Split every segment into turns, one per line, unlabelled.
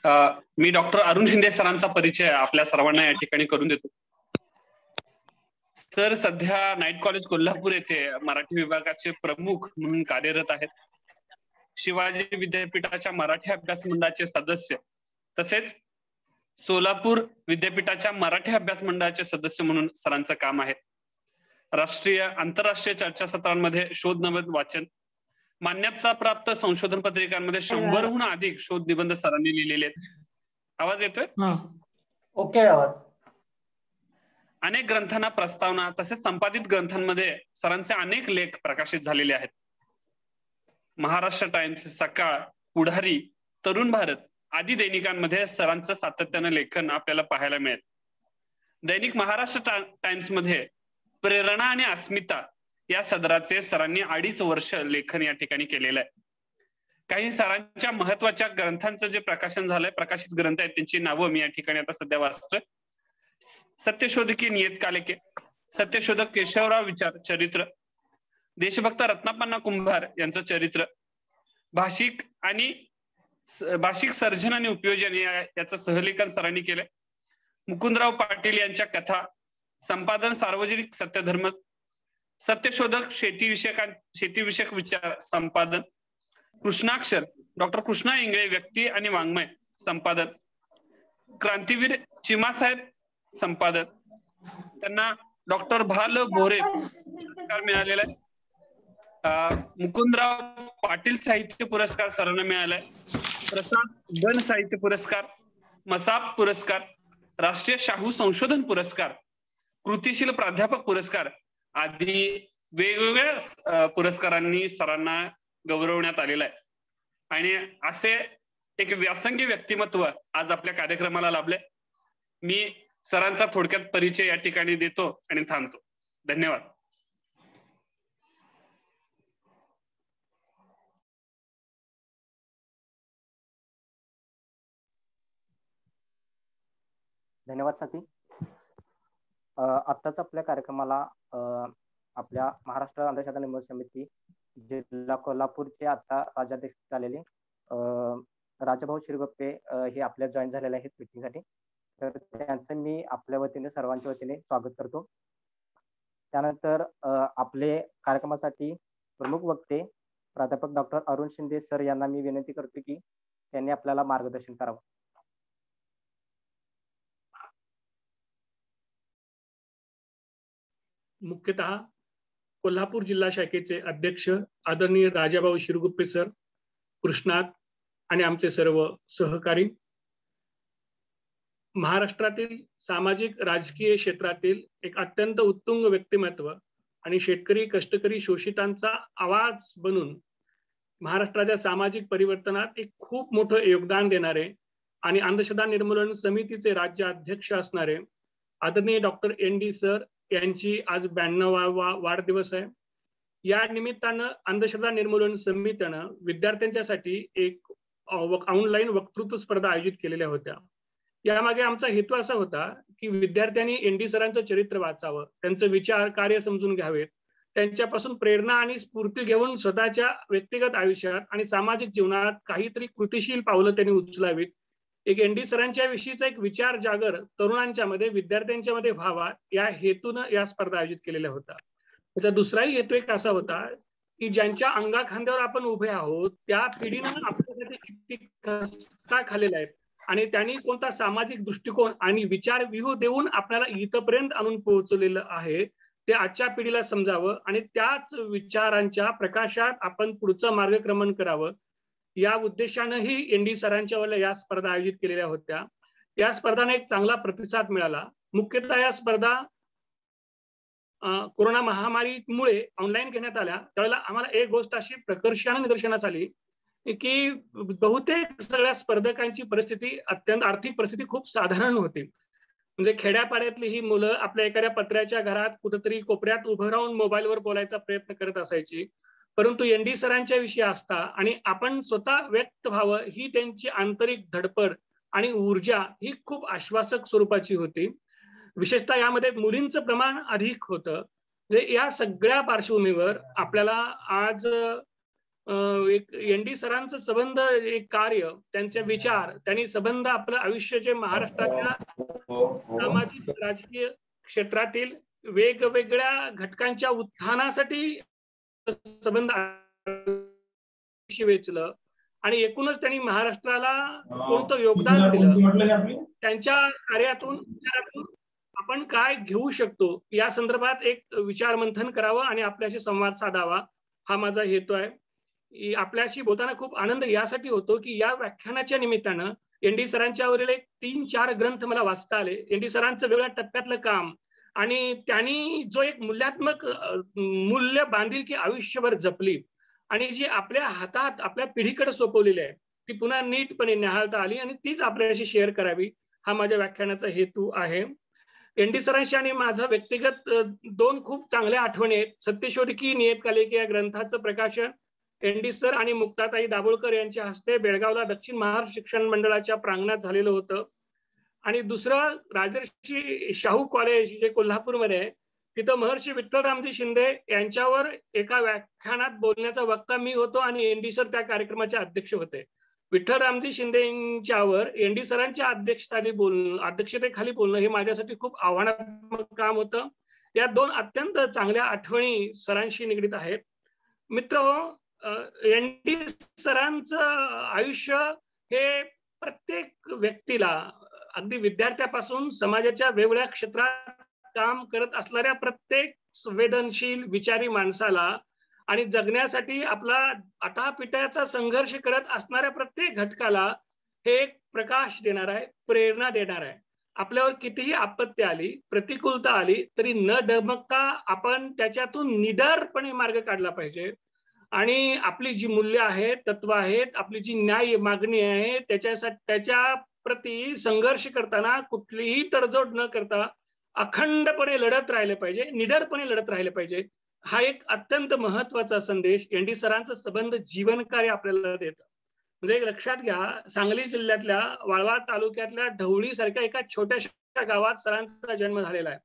मी doctor Arun Shinde सरांचा परिचय आपल्या सर्वांना या ठिकाणी करून देतो. सर सध्या नाईट कॉलेज कोल्हापूर येथे मराठी विभागाचे प्रमुख म्हणून कार्यरत आहेत. शिवाजी विद्यापीठाच्या मराठी अभ्यास मंडळाचे सदस्य तसेच सोलापूर विद्यापीठाच्या मराठी अभ्यास मंडळाचे सदस्य म्हणून सरांचं काम आहे. राष्ट्रीय आंतरराष्ट्रीय चर्चासत्रांमध्ये शोध नवद वाचन, मान्यता प्राप्त संशोधन पत्रिकांमध्ये 100हून अधिक शोध निबंध सरांनी लिहिलेले आहेत. आवाज येतोय?
ओके. आवाज.
अनेक ग्रंथांना प्रस्तावना तसेच संपादित ग्रंथांमध्ये सरांचे अनेक लेख प्रकाशित झालेले आहेत. महाराष्ट्र टाइम्स, सकाळ, पुढारी, तरुण भारत आदी दैनिकांमध्ये सरांचं सातत्यानं लेखन आपल्याला पाहायला मिळेल. दैनिक महाराष्ट्र टाइम्स मध्ये प्रेरणा आणि अस्मिता या सदराचे सरांनी 2.5 वर्ष लेखन या ठिकाणी केलेलं आहे. काही सरांच्या महत्वाच्या ग्रंथांचं जे प्रकाशन झालंय, प्रकाशित ग्रंथ आहेत, त्यांची नावं मी या ठिकाणी आता सध्या वाचतोय. सत्यशोधकी नियतकालिके, सत्यशोधक केशवराव विचार चरित्र, देशभक्त रत्नापन्ना कुंभार यांचं चरित्र, भाषिक सर्जन आणि उपयोजन याचं सहलेखन सरांनी केलंय. मुकुंदराव पाटील यांच्या कथा, संपादन सार्वजनिक सत्यधर्म, सत्यशोधक शेतीविषयक विचार संपादन, कृष्णाक्षर डॉक्टर कृष्णा इंगळे व्यक्ती आणि वाङ्मय संपादन, क्रांतीवीर चिमासाहेब संपादन, त्यांना डॉक्टर भाल भोरे पुरस्कार मिळालेला आहे. मुकुंदराव पाटील साहित्य पुरस्कार सरांना मिळालाय. प्रसाद गण साहित्य पुरस्कार, मसाप पुरस्कार, राष्ट्रीय शाहू संशोधन पुरस्कार, कृतिशील प्राध्यापक पुरस्कार आदी वेगवेगळ्या पुरस्कारांनी सरांना गौरवण्यात आलेला आहे. आणि असे एक व्यासंगी व्यक्तिमत्व आज आपल्या कार्यक्रमाला लाभले. मी सरांचा थोडक्यात परिचय या ठिकाणी देतो आणि थांबतो. धन्यवाद.
धन्यवाद साथी. आत्ताच आपल्या कार्यक्रमाला आपल्या महाराष्ट्र अंधश्रद्धा निर्मूलन समिती जिल्हा कोल्हापूरचे आता राज्याध्यक्ष झालेले राजाभाऊ शिरगप्पे हे आपल्या जॉईन झालेले आहेत मीटिंगसाठी. तर त्यांचं मी आपल्या वतीने सर्वांच्या वतीने स्वागत करतो. त्यानंतर आपले कार्यक्रमासाठी प्रमुख वक्ते प्राध्यापक डॉक्टर अरुण शिंदे सर यांना मी विनंती करतो की त्यांनी आपल्याला मार्गदर्शन करावं.
मुख्यतः कोल्हापूर जिल्हा शाखेचे अध्यक्ष आदरणीय राजाभाऊ शिरगुप्पे सर, कृष्णात आणि आमचे सर्व सहकारी, महाराष्ट्रातील सामाजिक राजकीय क्षेत्रातील एक अत्यंत उत्तुंग व्यक्तिमत्व आणि शेतकरी कष्टकरी शोषितांचा आवाज बनून महाराष्ट्राच्या सामाजिक परिवर्तनात एक खूप मोठं योगदान देणारे आणि अंधश्रद्धा निर्मूलन समितीचे राज्य अध्यक्ष असणारे आदरणीय डॉक्टर ND सर यांची आज 92वा वाढदिवस आहे. या निमित्तानं अंधश्रद्धा निर्मूलन समितीनं विद्यार्थ्यांच्यासाठी एक ऑनलाईन वक्तृत्व स्पर्धा आयोजित केलेल्या होत्या. यामागे आमचा हेतू असा होता की विद्यार्थ्यांनी ND सरांचं चरित्र वाचावं, त्यांचं विचार कार्य समजून घ्यावेत, त्यांच्यापासून प्रेरणा आणि स्फूर्ती घेऊन स्वतःच्या व्यक्तिगत आयुष्यात आणि सामाजिक जीवनात काहीतरी कृतिशील पावलं त्यांनी उचलावीत. एक ND सरांच्या विषयीचा एक विचार जागर तरुणांच्या मध्ये, विद्यार्थ्यांच्या मध्ये व्हावा या हेतूनं या स्पर्धा आयोजित केलेल्या होत्या. त्याचा दुसराही हेतू एक असा होता की ज्यांच्या अंगाखांद्यावर आपण उभे आहोत त्या पिढीनं आपल्यासाठी किती कष्ट खाल्लेला आहे आणि त्यांनी कोणता सामाजिक दृष्टिकोन आणि विचार व्यूह देऊन आपल्याला इथपर्यंत आणून पोहोचलेलं आहे ते आजच्या पिढीला समजावं आणि त्याच विचारांच्या प्रकाशात आपण पुढचं मार्गक्रमण करावं या उद्देशानंही ND सरांच्या वतीने या स्पर्धा आयोजित केलेल्या होत्या. या स्पर्धांना एक चांगला प्रतिसाद मिळाला. मुख्यतः या स्पर्धा कोरोना महामारीमुळे ऑनलाईन घेण्यात आल्या. त्यावेळेला आम्हाला एक गोष्ट अशी प्रकर्षाने निदर्शनास आली की बहुतेक सगळ्या स्पर्धकांची परिस्थिती अत्यंत आर्थिक परिस्थिती खूप साधारण होती. म्हणजे खेड्यापाड्यातली ही मुलं आपल्या एखाद्या पत्र्याच्या घरात कुठेतरी कोपऱ्यात उभं राहून मोबाईलवर बोलायचा प्रयत्न करत असायची. परंतु ND सरांच्या विषयी असता आणि आपण स्वतः व्यक्त व्हावं ही त्यांची आंतरिक धडपड आणि ऊर्जा ही खूप आश्वासक स्वरूपाची होती. विशेषतः यामध्ये मुलींचं प्रमाण अधिक होतं. म्हणजे या सगळ्या पार्श्वभूमीवर आपल्याला आज एक एनडी सरांचं संबंध, एक कार्य, त्यांचे विचार, त्यांनी संबंध आपलं आयुष्य जे महाराष्ट्राच्या सामाजिक राजकीय क्षेत्रातील वेगवेगळ्या घटकांच्या उत्थानासाठी संबंध वेचलं आणि एकूणच त्यांनी महाराष्ट्राला कोणतं योगदान दिलं, त्यांच्या कार्यातून आपण काय घेऊ शकतो या संदर्भात एक विचार मंथन करावं आणि आपल्याशी संवाद साधावा, हा माझा हेतू आहे. आपल्याशी बोलताना खूप आनंद यासाठी होतो की या व्याख्यानाच्या निमित्तानं एनडी सरांच्यावरील एक 3-4 ग्रंथ मला वाचता आले. एनडी सरांचं वेगळ्या टप्प्यातलं काम आणि त्यांनी जो एक मूल्यात्मक मूल्य बांधिलकी आयुष्यभर जपली आणि जी आपल्या हातात आपल्या पिढीकडे सोपवलेली आहे ती पुन्हा नीटपणे निहाळता आली आणि तीच आपल्याशी शेअर करावी, हा माझ्या व्याख्यानाचा हेतू आहे. एनडी सरांशी आणि माझं व्यक्तिगत 2 खूप चांगल्या आठवणी आहेत. सत्यशोधकी नियतकालिके या ग्रंथाचं प्रकाशन एनडी सर आणि मुक्ताताई दाभोळकर यांच्या हस्ते बेळगावला दक्षिण महाराष्ट्र शिक्षण मंडळाच्या प्रांगणात झालेलं होतं. आणि दुसरं राजर्षी शाहू कॉलेज जे कोल्हापूरमध्ये आहे, तिथं महर्षी विठ्ठलरामजी शिंदे यांच्यावर एका व्याख्यानात बोलण्याचा वक्ता मी होतो आणि एनडी सर त्या कार्यक्रमाचे अध्यक्ष होते. विठ्ठलरामजी शिंदेच्यावर एनडी सरांच्या अध्यक्षतेखाली बोलणं हे माझ्यासाठी खूप आव्हानात्मक काम होतं. या 2 अत्यंत चांगल्या आठवणी सरांशी निगडीत आहेत. मित्रहो, एनडी सरांचं आयुष्य हे प्रत्येक व्यक्तीला, अगदी विद्यार्थ्यापासून समाजाच्या वेगवेगळ्या क्षेत्रात काम करत असणाऱ्या प्रत्येक संवेदनशील विचारी माणसाला आणि जगण्यासाठी आपला आटापिटाचा संघर्ष करत असणाऱ्या प्रत्येक घटकाला हे एक प्रकाश देणार आहे, प्रेरणा देणार आहे. आपल्यावर कितीही आपत्ती आली, प्रतिकूलता आली तरी न डगमगता आपण त्याच्यातून निडरपणे मार्ग काढला पाहिजे आणि आपली जी मूल्य आहेत, तत्व आहेत, आपली जी न्याय मागणी आहे त्याच्या प्रति संघर्ष करताना कुठलीही तडजोड न करता अखंडपणे लढत राहिले पाहिजे, निडरपणे लढत राहिले पाहिजे. हा एक अत्यंत महत्वाचा संदेश एनडी सरांचं संबंध जीवनकार्य आपल्याला देतं. म्हणजे लक्षात घ्या, सांगली जिल्ह्यातल्या वाळवा तालुक्यातल्या ढवळी सारख्या एका छोट्याशा गावात सरांचा जन्म झालेला आहे.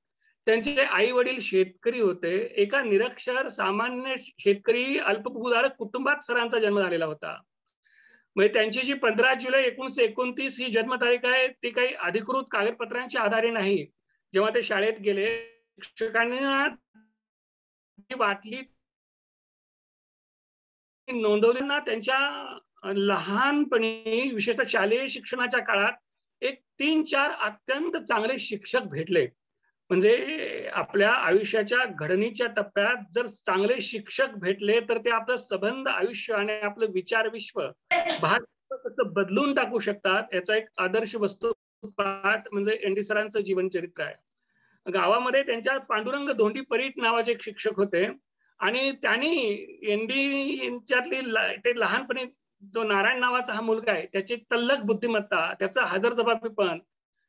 त्यांचे आई वडील शेतकरी होते. एका निरक्षर सामान्य शेतकरी अल्पभूधारक कुटुंबात सरांचा जन्म झालेला होता. म्हणजे त्यांची जी 15 जुलै 1929 ही जन्मतारीख आहे ती काही अधिकृत कागदपत्रांच्या आधारे नाही. जेव्हा ते शाळेत गेले, शिक्षकांनी वाटली नोंदवलेला त्यांच्या लहानपणी, विशेषतः शालेय शिक्षणाच्या काळात एक 3-4 अत्यंत चांगले शिक्षक भेटले. म्हणजे आपल्या आयुष्याच्या घडणीच्या टप्प्यात जर चांगले शिक्षक भेटले तर ते आपलं संबंध आयुष्य आणि आपलं विचार विश्व कसं बदलून टाकू शकतात याचा एक आदर्श वस्तुपाठ म्हणजे एनडी सरांचं जीवनचरित्र आहे. गावामध्ये त्यांच्या पांडुरंग धोंडी परीट नावाचे एक शिक्षक होते आणि त्यांनी एनडी यांच्यातली ते लहानपणी जो नारायण नावाचा हा मुलगा आहे त्याची तल्लख बुद्धिमत्ता, त्याचा हजरजबाबीपण,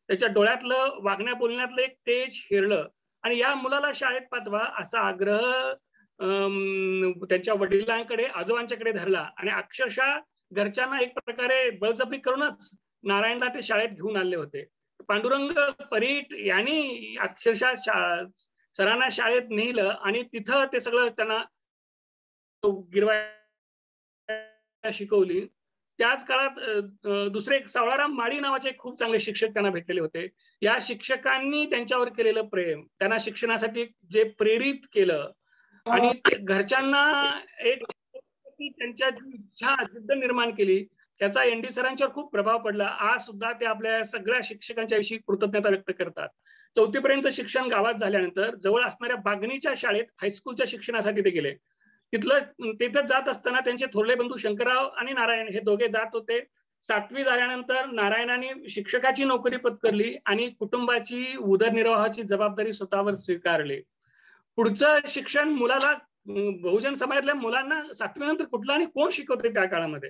त्याच्या डोळ्यातलं वागण्या बोलण्यातलं एक तेज हिरलं आणि या मुलाला शाळेत पाठवा असा आग्रह त्यांच्या वडिलांकडे, आजोबांच्याकडे धरला आणि अक्षरशः घरच्यांना एक प्रकारे बळजबरी करूनच नारायणला ते शाळेत घेऊन आले होते. पांडुरंग परीट यांनी अक्षरशः सरांना शाळेत नेलं आणि तिथं ते सगळं त्यांना गिरवायला शिकवली. त्याच काळात दुसरे सावळाराम माळी नावाचे खूप चांगले शिक्षक त्यांना भेटलेले होते. या शिक्षकांनी त्यांच्यावर केलेलं प्रेम, त्यांना शिक्षणासाठी जे प्रेरित केलं आणि घरच्यांना एक त्यांच्या इच्छा जिद्द निर्माण केली, त्याचा एनडी सरांच्यावर खूप प्रभाव पडला. आज सुद्धा ते आपल्या सगळ्या शिक्षकांच्या विषयी कृतज्ञता व्यक्त करतात. 4थी पर्यंत शिक्षण गावात झाल्यानंतर जवळ असणाऱ्या बागणीच्या शाळेत हायस्कूलच्या शिक्षणासाठी ते गेले. तिथं जात असताना त्यांचे थोरले बंधू शंकरराव आणि नारायण हे दोघे जात होते. 7वी झाल्यानंतर नारायणाने शिक्षकाची नोकरी पत्करली आणि कुटुंबाची उदरनिर्वाहाची जबाबदारी स्वतःवर स्वीकारली. पुढचं शिक्षण मुलाला, बहुजन समाजातल्या मुलांना 7वी नंतर कुठलं आणि कोण शिकवते त्या काळामध्ये.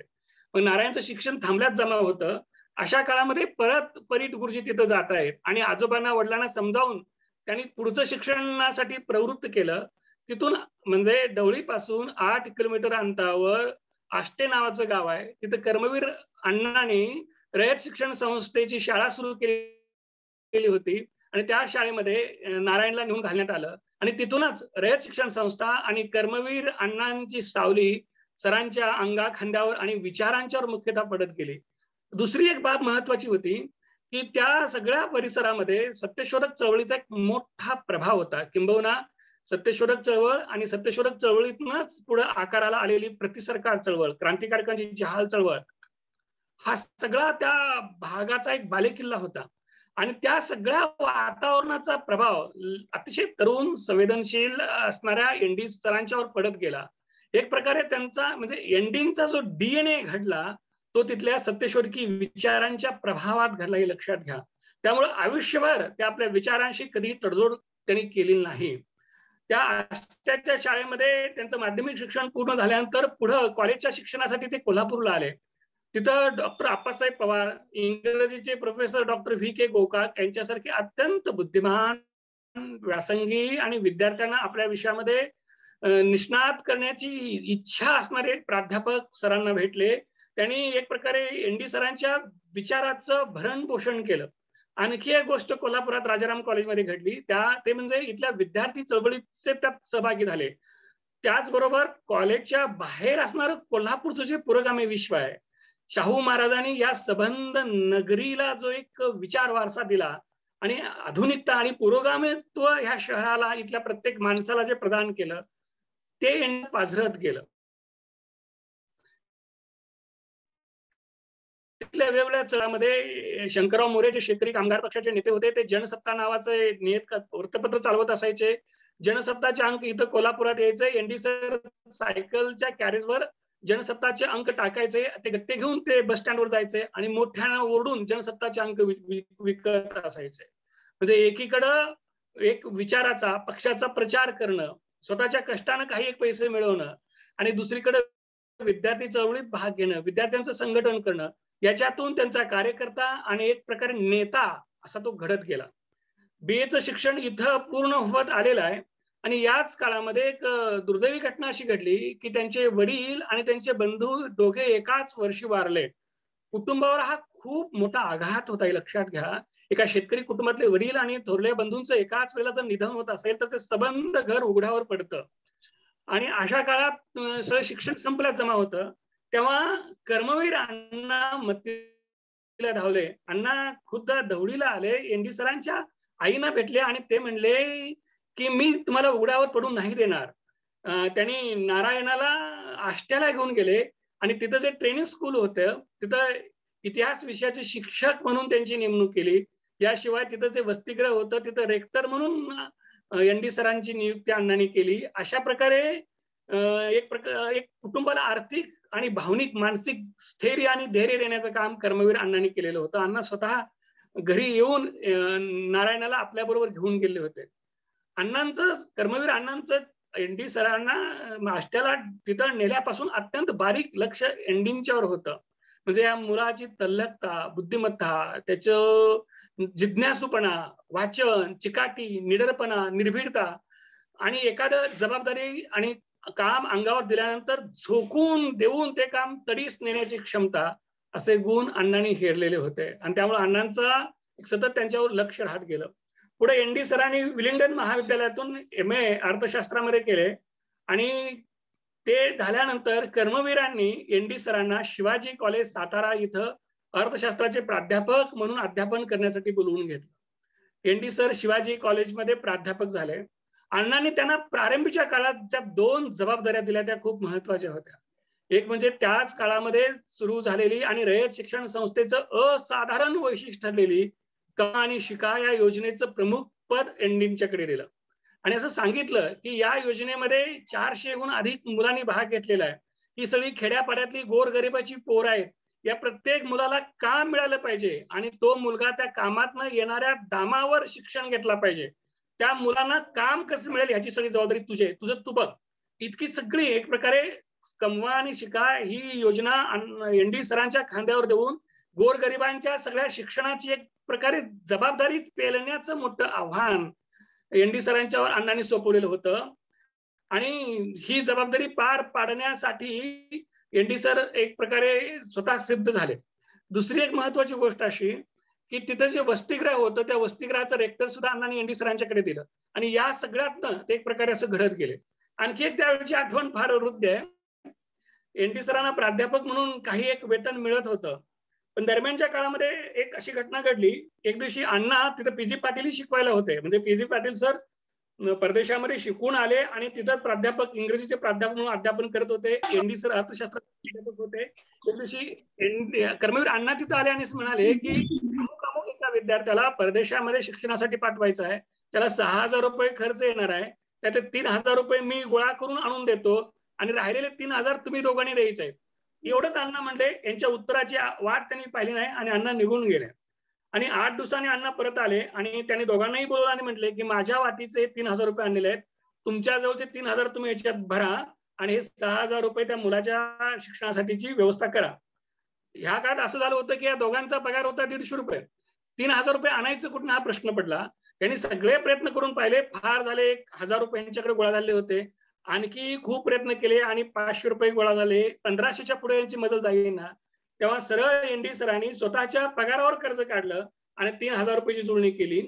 मग नारायणचं शिक्षण थांबल्यात जमा होतं. अशा काळामध्ये परत परीट गुरुजी तिथं जात आहेत आणि आजोबांना वडिलांना समजावून त्यांनी पुढचं शिक्षणासाठी प्रवृत्त केलं. तिथून म्हणजे ढवळीपासून 8 किलोमीटर अंतरावर आष्टे नावाचं गाव आहे, तिथं कर्मवीर अण्णांनी रयत शिक्षण संस्थेची शाळा सुरू केली होती आणि त्या शाळेमध्ये नारायणला नेऊन घालण्यात आलं आणि तिथूनच रयत शिक्षण संस्था आणि कर्मवीर अण्णांची सावली सरांच्या अंगा खांद्यावर आणि विचारांच्यावर मुख्यतः पडत गेली. दुसरी एक बाब महत्वाची होती की त्या सगळ्या परिसरामध्ये सत्यशोधक चळवळीचा एक मोठा प्रभाव होता. किंबहुना सत्यशोधक चळवळ आणि सत्यशोधक चळवळीतूनच पुढे आकाराला आलेली प्रतिसरकार चळवळ, क्रांतिकारकांची जहाल चळवळ, हा सगळा त्या भागाचा एक बालेकिल्ला होता. आणि त्या सगळ्या वातावरणाचा प्रभाव अतिशय तरुण संवेदनशील असणाऱ्या एनडी सरांच्यावर पडत गेला. एक प्रकारे त्यांचा म्हणजे एनडींचा जो डीएनए घडला तो तिथल्या सत्यशोधकी विचारांच्या प्रभावात घडला, हे लक्षात घ्या. त्यामुळे आयुष्यभर त्या आपल्या विचारांशी कधी तडजोड त्यांनी केली नाही. त्या आष्ट्याच्या शाळेमध्ये त्यांचं माध्यमिक शिक्षण पूर्ण झाल्यानंतर पुढे कॉलेजच्या शिक्षणासाठी ते कोल्हापूरला आले. तिथं डॉक्टर आप्पासाहेब पवार, इंग्रजीचे professor doctor V K Gokak यांच्यासारखे अत्यंत बुद्धिमान, व्यासंगी आणि विद्यार्थ्यांना आपल्या विषयामध्ये निष्णात करण्याची इच्छा असणारे प्राध्यापक सरांना भेटले. त्यांनी एक प्रकारे एनडी सरांच्या विचाराचं भरण पोषण केलं. आणखी एक गोष्ट कोल्हापुरात राजाराम कॉलेजमध्ये घडली, ते म्हणजे इथल्या विद्यार्थी चळवळीचे त्यात सहभागी झाले. त्याचबरोबर कॉलेजच्या बाहेर असणारं कोल्हापूरचं जे पुरोगामी विश्व आहे, शाहू महाराजांनी या सबंध नगरीला जो एक विचार वारसा दिला आणि आधुनिकता आणि पुरोगामित्व ह्या शहराला, इथल्या प्रत्येक माणसाला जे प्रदान केलं ते पाझरत गेलं. तिथल्या वेगवेगळ्या चळामध्ये शंकरराव मोरे जे शेतकरी कामगार पक्षाचे नेते होते, ते जनसत्ता नावाचे वृत्तपत्र चालवत असायचे. जनसत्ताचे अंक इथं कोल्हापुरात यायचे. एनडी सर सायकलच्या कॅरेजवर जनसत्ताचे अंक टाकायचे, ते गट्टे घेऊन ते बस स्टँडवर जायचे आणि मोठ्यानं ओरडून जनसत्ताचे अंक विकत असायचे. म्हणजे एकीकडं एक विचाराचा, पक्षाचा प्रचार करणं, स्वतःच्या कष्टानं काही एक पैसे मिळवणं, आणि दुसरीकडे विद्यार्थी चळवळीत भाग घेणं, विद्यार्थ्यांचं संघटन करणं, याच्यातून त्यांचा कार्यकर्ता आणि एक प्रकारे नेता असा तो घडत गेला. बीएचं शिक्षण इथं पूर्ण होत आलेलं आहे. आणि याच काळामध्ये एक दुर्दैवी घटना अशी घडली की त्यांचे वडील आणि त्यांचे बंधू दोघे एकाच वर्षी वारले. कुटुंबावर हा खूप मोठा आघात होता, हे लक्षात घ्या. एका शेतकरी कुटुंबातले वडील आणि थोरल्या बंधूंचं एकाच वेळेला जर निधन होत असेल तर ते सबंध घर उघड्यावर पडतं. आणि अशा काळात शिक्षण संपल्यात जमा होतं, तेव्हा कर्मवीर अण्णा मदतीला धावले. अण्णा खुद्द दौडीला आले, एनडी सरांच्या आईना भेटले आणि ते म्हणले की मी तुम्हाला उघड्यावर पडून नाही देणार. त्यांनी नारायणाला आष्ट्याला घेऊन गेले आणि तिथं जे ट्रेनिंग स्कूल होतं तिथं इतिहास विषयाचे शिक्षक म्हणून त्यांची नेमणूक केली. याशिवाय तिथं जे वसतिगृह होतं तिथं रेक्टर म्हणून एनडी सरांची नियुक्ती अण्णांनी केली. अशा प्रकारे एक कुटुंबाला आर्थिक आणि भावनिक मानसिक स्थैर्य आणि धैर्य देण्याचं काम कर्मवीर अण्णांनी केलेलं होतं. अण्णा स्वतः घरी येऊन नारायणाला आपल्या बरोबर घेऊन गेले होते. कर्मवीर अण्णांचं एनडी सरांना आष्ट्याला तिथं नेल्यापासून अत्यंत बारीक लक्ष एनडींच्यावर होतं. म्हणजे या मुलाची तल्लकता, बुद्धिमत्ता, त्याचं जिज्ञासूपणा, वाचन, चिकाटी, निडरपणा, निर्भीडता आणि एखादं जबाबदारी आणि काम अंगावर दिल्यानंतर झोकून देऊन ते काम तडीस नेण्याची क्षमता, असे गुण अण्णांनी हेरलेले होते. आणि त्यामुळे अण्णांचा सतत त्यांच्यावर लक्ष राहत गेलं. पुढे एनडी सरांनी विलिंग्डन महाविद्यालयातून MA अर्थशास्त्रामध्ये केले आणि ते झाल्यानंतर कर्मवीरांनी एनडी सरांना शिवाजी कॉलेज सातारा इथं अर्थशास्त्राचे प्राध्यापक म्हणून अध्यापन करण्यासाठी बोलवून घेतलं. एनडी सर शिवाजी कॉलेजमध्ये प्राध्यापक झाले. अण्णांनी त्यांना प्रारंभीच्या काळात ज्या 2 जबाबदाऱ्या दिल्या त्या खूप महत्वाच्या होत्या. एक म्हणजे त्याच काळामध्ये सुरू झालेली आणि रयत शिक्षण संस्थेचं असाधारण वैशिष्ट्य ठरलेली कमा आणि शिका या योजनेचं प्रमुख पद एनडींच्याकडे दिलं आणि असं सांगितलं की या योजनेमध्ये 400हून अधिक मुलांनी भाग घेतलेला आहे. ही सगळी खेड्यापाड्यातली गोरगरिबाची पोरं आहेत. या प्रत्येक मुलाला काम मिळालं पाहिजे आणि तो मुलगा त्या कामातनं येणाऱ्या दामावर शिक्षण घेतला पाहिजे. त्या मुलांना काम कसं मिळेल याची सगळी जबाबदारी तुझं तू बघ. इतकी सगळी एक प्रकारे कमवा आणि शिका ही योजना एनडी सरांच्या खांद्यावर देऊन गोरगरिबांच्या सगळ्या शिक्षणाची एक प्रकारे जबाबदारी पेलण्याचं मोठं आव्हान एनडी सरांच्यावर अण्णांनी सोपवलेलं होतं. आणि ही जबाबदारी पार पाडण्यासाठी एनडी सर एक प्रकारे स्वतः सिद्ध झाले. दुसरी एक महत्वाची गोष्ट अशी की तिथं जे वसतिगृह होतं त्या वसतिगृहाचं रेक्टर सुद्धा अण्णांनी एनडी सरांच्याकडे दिलं आणि या सगळ्यातनं ते एक प्रकारे असं घडत गेले. आणखी एक त्यावेळची आठवण फार वृद्ध आहे. एनटी सरांना प्राध्यापक म्हणून काही एक वेतन मिळत होतं. पण दरम्यानच्या काळामध्ये एक अशी घटना घडली. एक दिवशी अण्णा तिथं पीजी पाटील शिकवायला होते. म्हणजे पीजी पाटील सर परदेशामध्ये शिकून आले आणि तिथं प्राध्यापक, इंग्रजीचे प्राध्यापक म्हणून अध्यापन करत होते. एनडी सर अर्थशास्त्राचे प्राध्यापक होते. एक दिवशी कर्मवीर अण्णा तिथं आले आणि म्हणाले की अमुक अमुक एका विद्यार्थ्याला परदेशामध्ये शिक्षणासाठी पाठवायचं आहे, त्याला 6,000 रुपये खर्च येणार आहे, त्याचे 3,000 रुपये मी गोळा करून आणून देतो आणि राहिलेले 3,000 तुम्ही दोघांनी द्यायचे आहेत. एवढंच अण्णा म्हणले. यांच्या उत्तराची वाट त्यांनी पाहिली नाही आणि अण्णा निघून गेले. आणि 8 दिवसांनी अण्णा परत आले आणि त्यांनी दोघांनाही बोलवलं आणि म्हटले की माझ्या वाटीचे 3,000 रुपये आणलेले आहेत, तुमच्या जवळचे 3,000 तुम्ही याच्यात भरा आणि हे 6,000 रुपये त्या मुलाच्या शिक्षणासाठीची व्यवस्था करा. ह्या काळात असं झालं होतं की या दोघांचा पगार होता 150 रुपये. 3,000 रुपये आणायचं कुठून हा प्रश्न पडला. त्यांनी सगळे प्रयत्न करून पाहिले. फार झाले 1,000 रुपये यांच्याकडे गोळा झाले होते. आणखी खूप प्रयत्न केले आणि 500 रुपये गोळा झाले. 1,500च्या पुढे यांची मजल जाईना. तेव्हा सरळ एनडी सरांनी स्वतःच्या पगारावर कर्ज काढलं आणि 3,000 रुपयाची जुळणी केली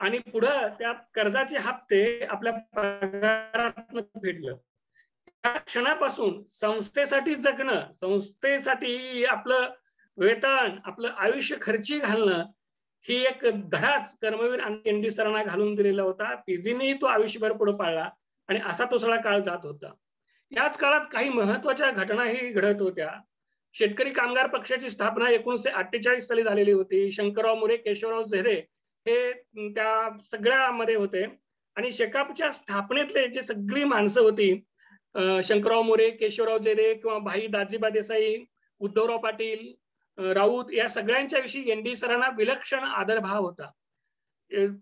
आणि पुढं त्या कर्जाचे हप्ते आपल्या पगारातून फेडलं. त्या क्षणापासून संस्थेसाठी जगणं, संस्थेसाठी आपलं वेतन, आपलं आयुष्य खर्ची घालणं ही एक धडाच कर्मवीर आणि एनडी सरांना घालून दिलेला होता. पीजीनेही तो आयुष्यभर पुढे पाळला आणि असा तो सगळा काळ जात होता. याच काळात काही महत्वाच्या घटनाही घडत होत्या. शेतकरी कामगार पक्षाची स्थापना 1948 साली झालेली होती. शंकरराव मोरे, केशवराव झेरे हे त्या सगळ्यामध्ये होते आणि शेकापच्या स्थापनेतले जे सगळी माणसं होती, शंकरराव मोरे, केशवराव झेरे किंवा भाई दाजीबा देसाई, उद्धवराव पाटील, राऊत, या सगळ्यांच्या विषयी एनडी सरांना विलक्षण आदरभाव होता.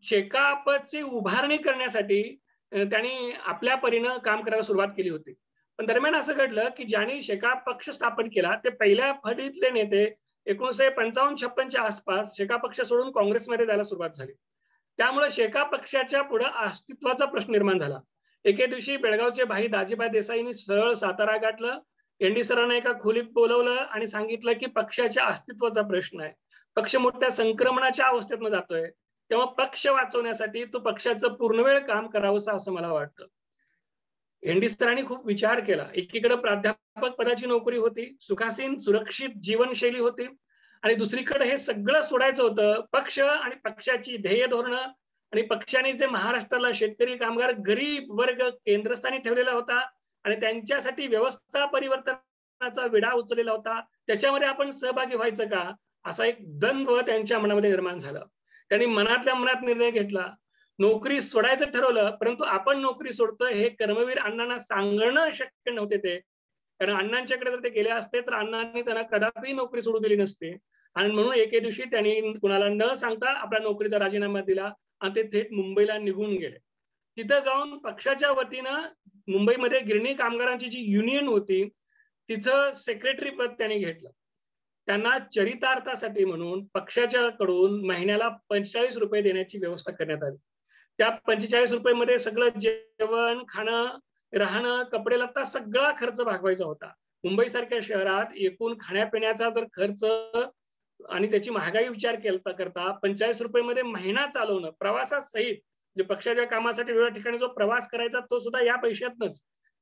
शेकापची उभारणी करण्यासाठी त्यांनी आपल्या परीनं काम करायला सुरुवात केली होती. पण दरम्यान असं घडलं की ज्यांनी शेकाप पक्ष स्थापन केला ते पहिल्या फळीतले नेते 1955-56च्या आसपास शेकाप पक्ष सोडून काँग्रेसमध्ये जायला सुरुवात झाली. त्यामुळे शेकाप पक्षाच्या पुढे अस्तित्वाचा प्रश्न निर्माण झाला. एके दिवशी बेळगावचे भाई दाजीबा देसाईंनी सरळ सातारा गाठलं. एनडी सरांना एका खोलीत बोलवलं आणि सांगितलं की पक्षाच्या अस्तित्वाचा प्रश्न आहे, पक्ष मोठ्या संक्रमणाच्या अवस्थेतनं जातोय, तेव्हा पक्ष वाचवण्यासाठी तो पक्षाचं पूर्णवेळ काम करावंसं असं मला वाटतं. एनडी सरांनी खूप विचार केला. एकीकडे प्राध्यापक पदाची नोकरी होती, सुखासीन सुरक्षित जीवनशैली होती आणि दुसरीकडे हे सगळं सोडायचं होतं. पक्ष आणि पक्षाची ध्येय धोरणं आणि पक्षाने जे महाराष्ट्राला शेतकरी कामगार गरीब वर्ग केंद्रस्थानी ठेवलेला होता आणि त्यांच्यासाठी व्यवस्था परिवर्तनाचा विडा उचललेला होता, त्याच्यामध्ये आपण सहभागी व्हायचं का, असा एक द्वंद्व त्यांच्या मनामध्ये निर्माण झाला. त्यांनी मनातल्या मनात निर्णय घेतला. नोकरी सोडायचं ठरवलं, परंतु आपण नोकरी सोडतोय हे कर्मवीर अण्णांना सांगणं शक्य नव्हते ते, कारण अण्णांच्याकडे जर ते गेले असते तर अण्णांनी त्यांना कदापि नोकरी सोडू दिली नसते. आणि म्हणून एके दिवशी त्यांनी कुणाला न सांगता आपल्या नोकरीचा राजीनामा दिला आणि ते थेट मुंबईला निघून गेले. तिथं जाऊन पक्षाच्या वतीनं मुंबईमध्ये गिरणी कामगारांची जी युनियन होती तिचं सेक्रेटरी पद त्यांनी घेतलं. त्यांना चरितार्थासाठी म्हणून पक्षाच्या कडून महिन्याला 45 रुपये देण्याची व्यवस्था करण्यात आली. त्या 45 रुपये मध्ये सगळं जेवण, खाणं, राहणं, कपडे लत्ता सगळा खर्च भागवायचा होता. मुंबई सारख्या शहरात एकूण खाण्यापिण्याचा जर खर्च आणि त्याची महागाई विचार करता 45 रुपये मध्ये महिना चालवणं, प्रवासासहित जे पक्षाच्या कामासाठी वेगळ्या ठिकाणी जो प्रवास करायचा तो सुद्धा या पैशातनच,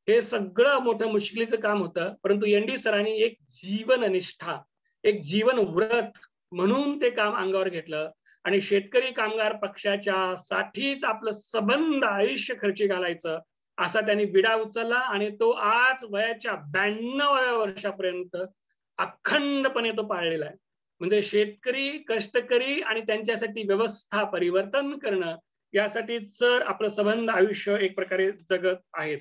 हे सगळं मोठं मुश्किलीचं काम होतं. परंतु एनडी सरांनी एक जीवननिष्ठा, एक जीवन व्रत म्हणून ते काम अंगावर घेतलं आणि शेतकरी कामगार पक्षाच्या साठीच आपलं सबंध आयुष्य खर्ची घालायचं असा त्यांनी विडा उचलला आणि तो आज वयाच्या 92व्या वर्षापर्यंत अखंडपणे तो पाळलेला आहे. म्हणजे शेतकरी, कष्टकरी आणि त्यांच्यासाठी व्यवस्था परिवर्तन करणं यासाठी सर आपलं सबंध आयुष्य एक प्रकारे जगत आहेत.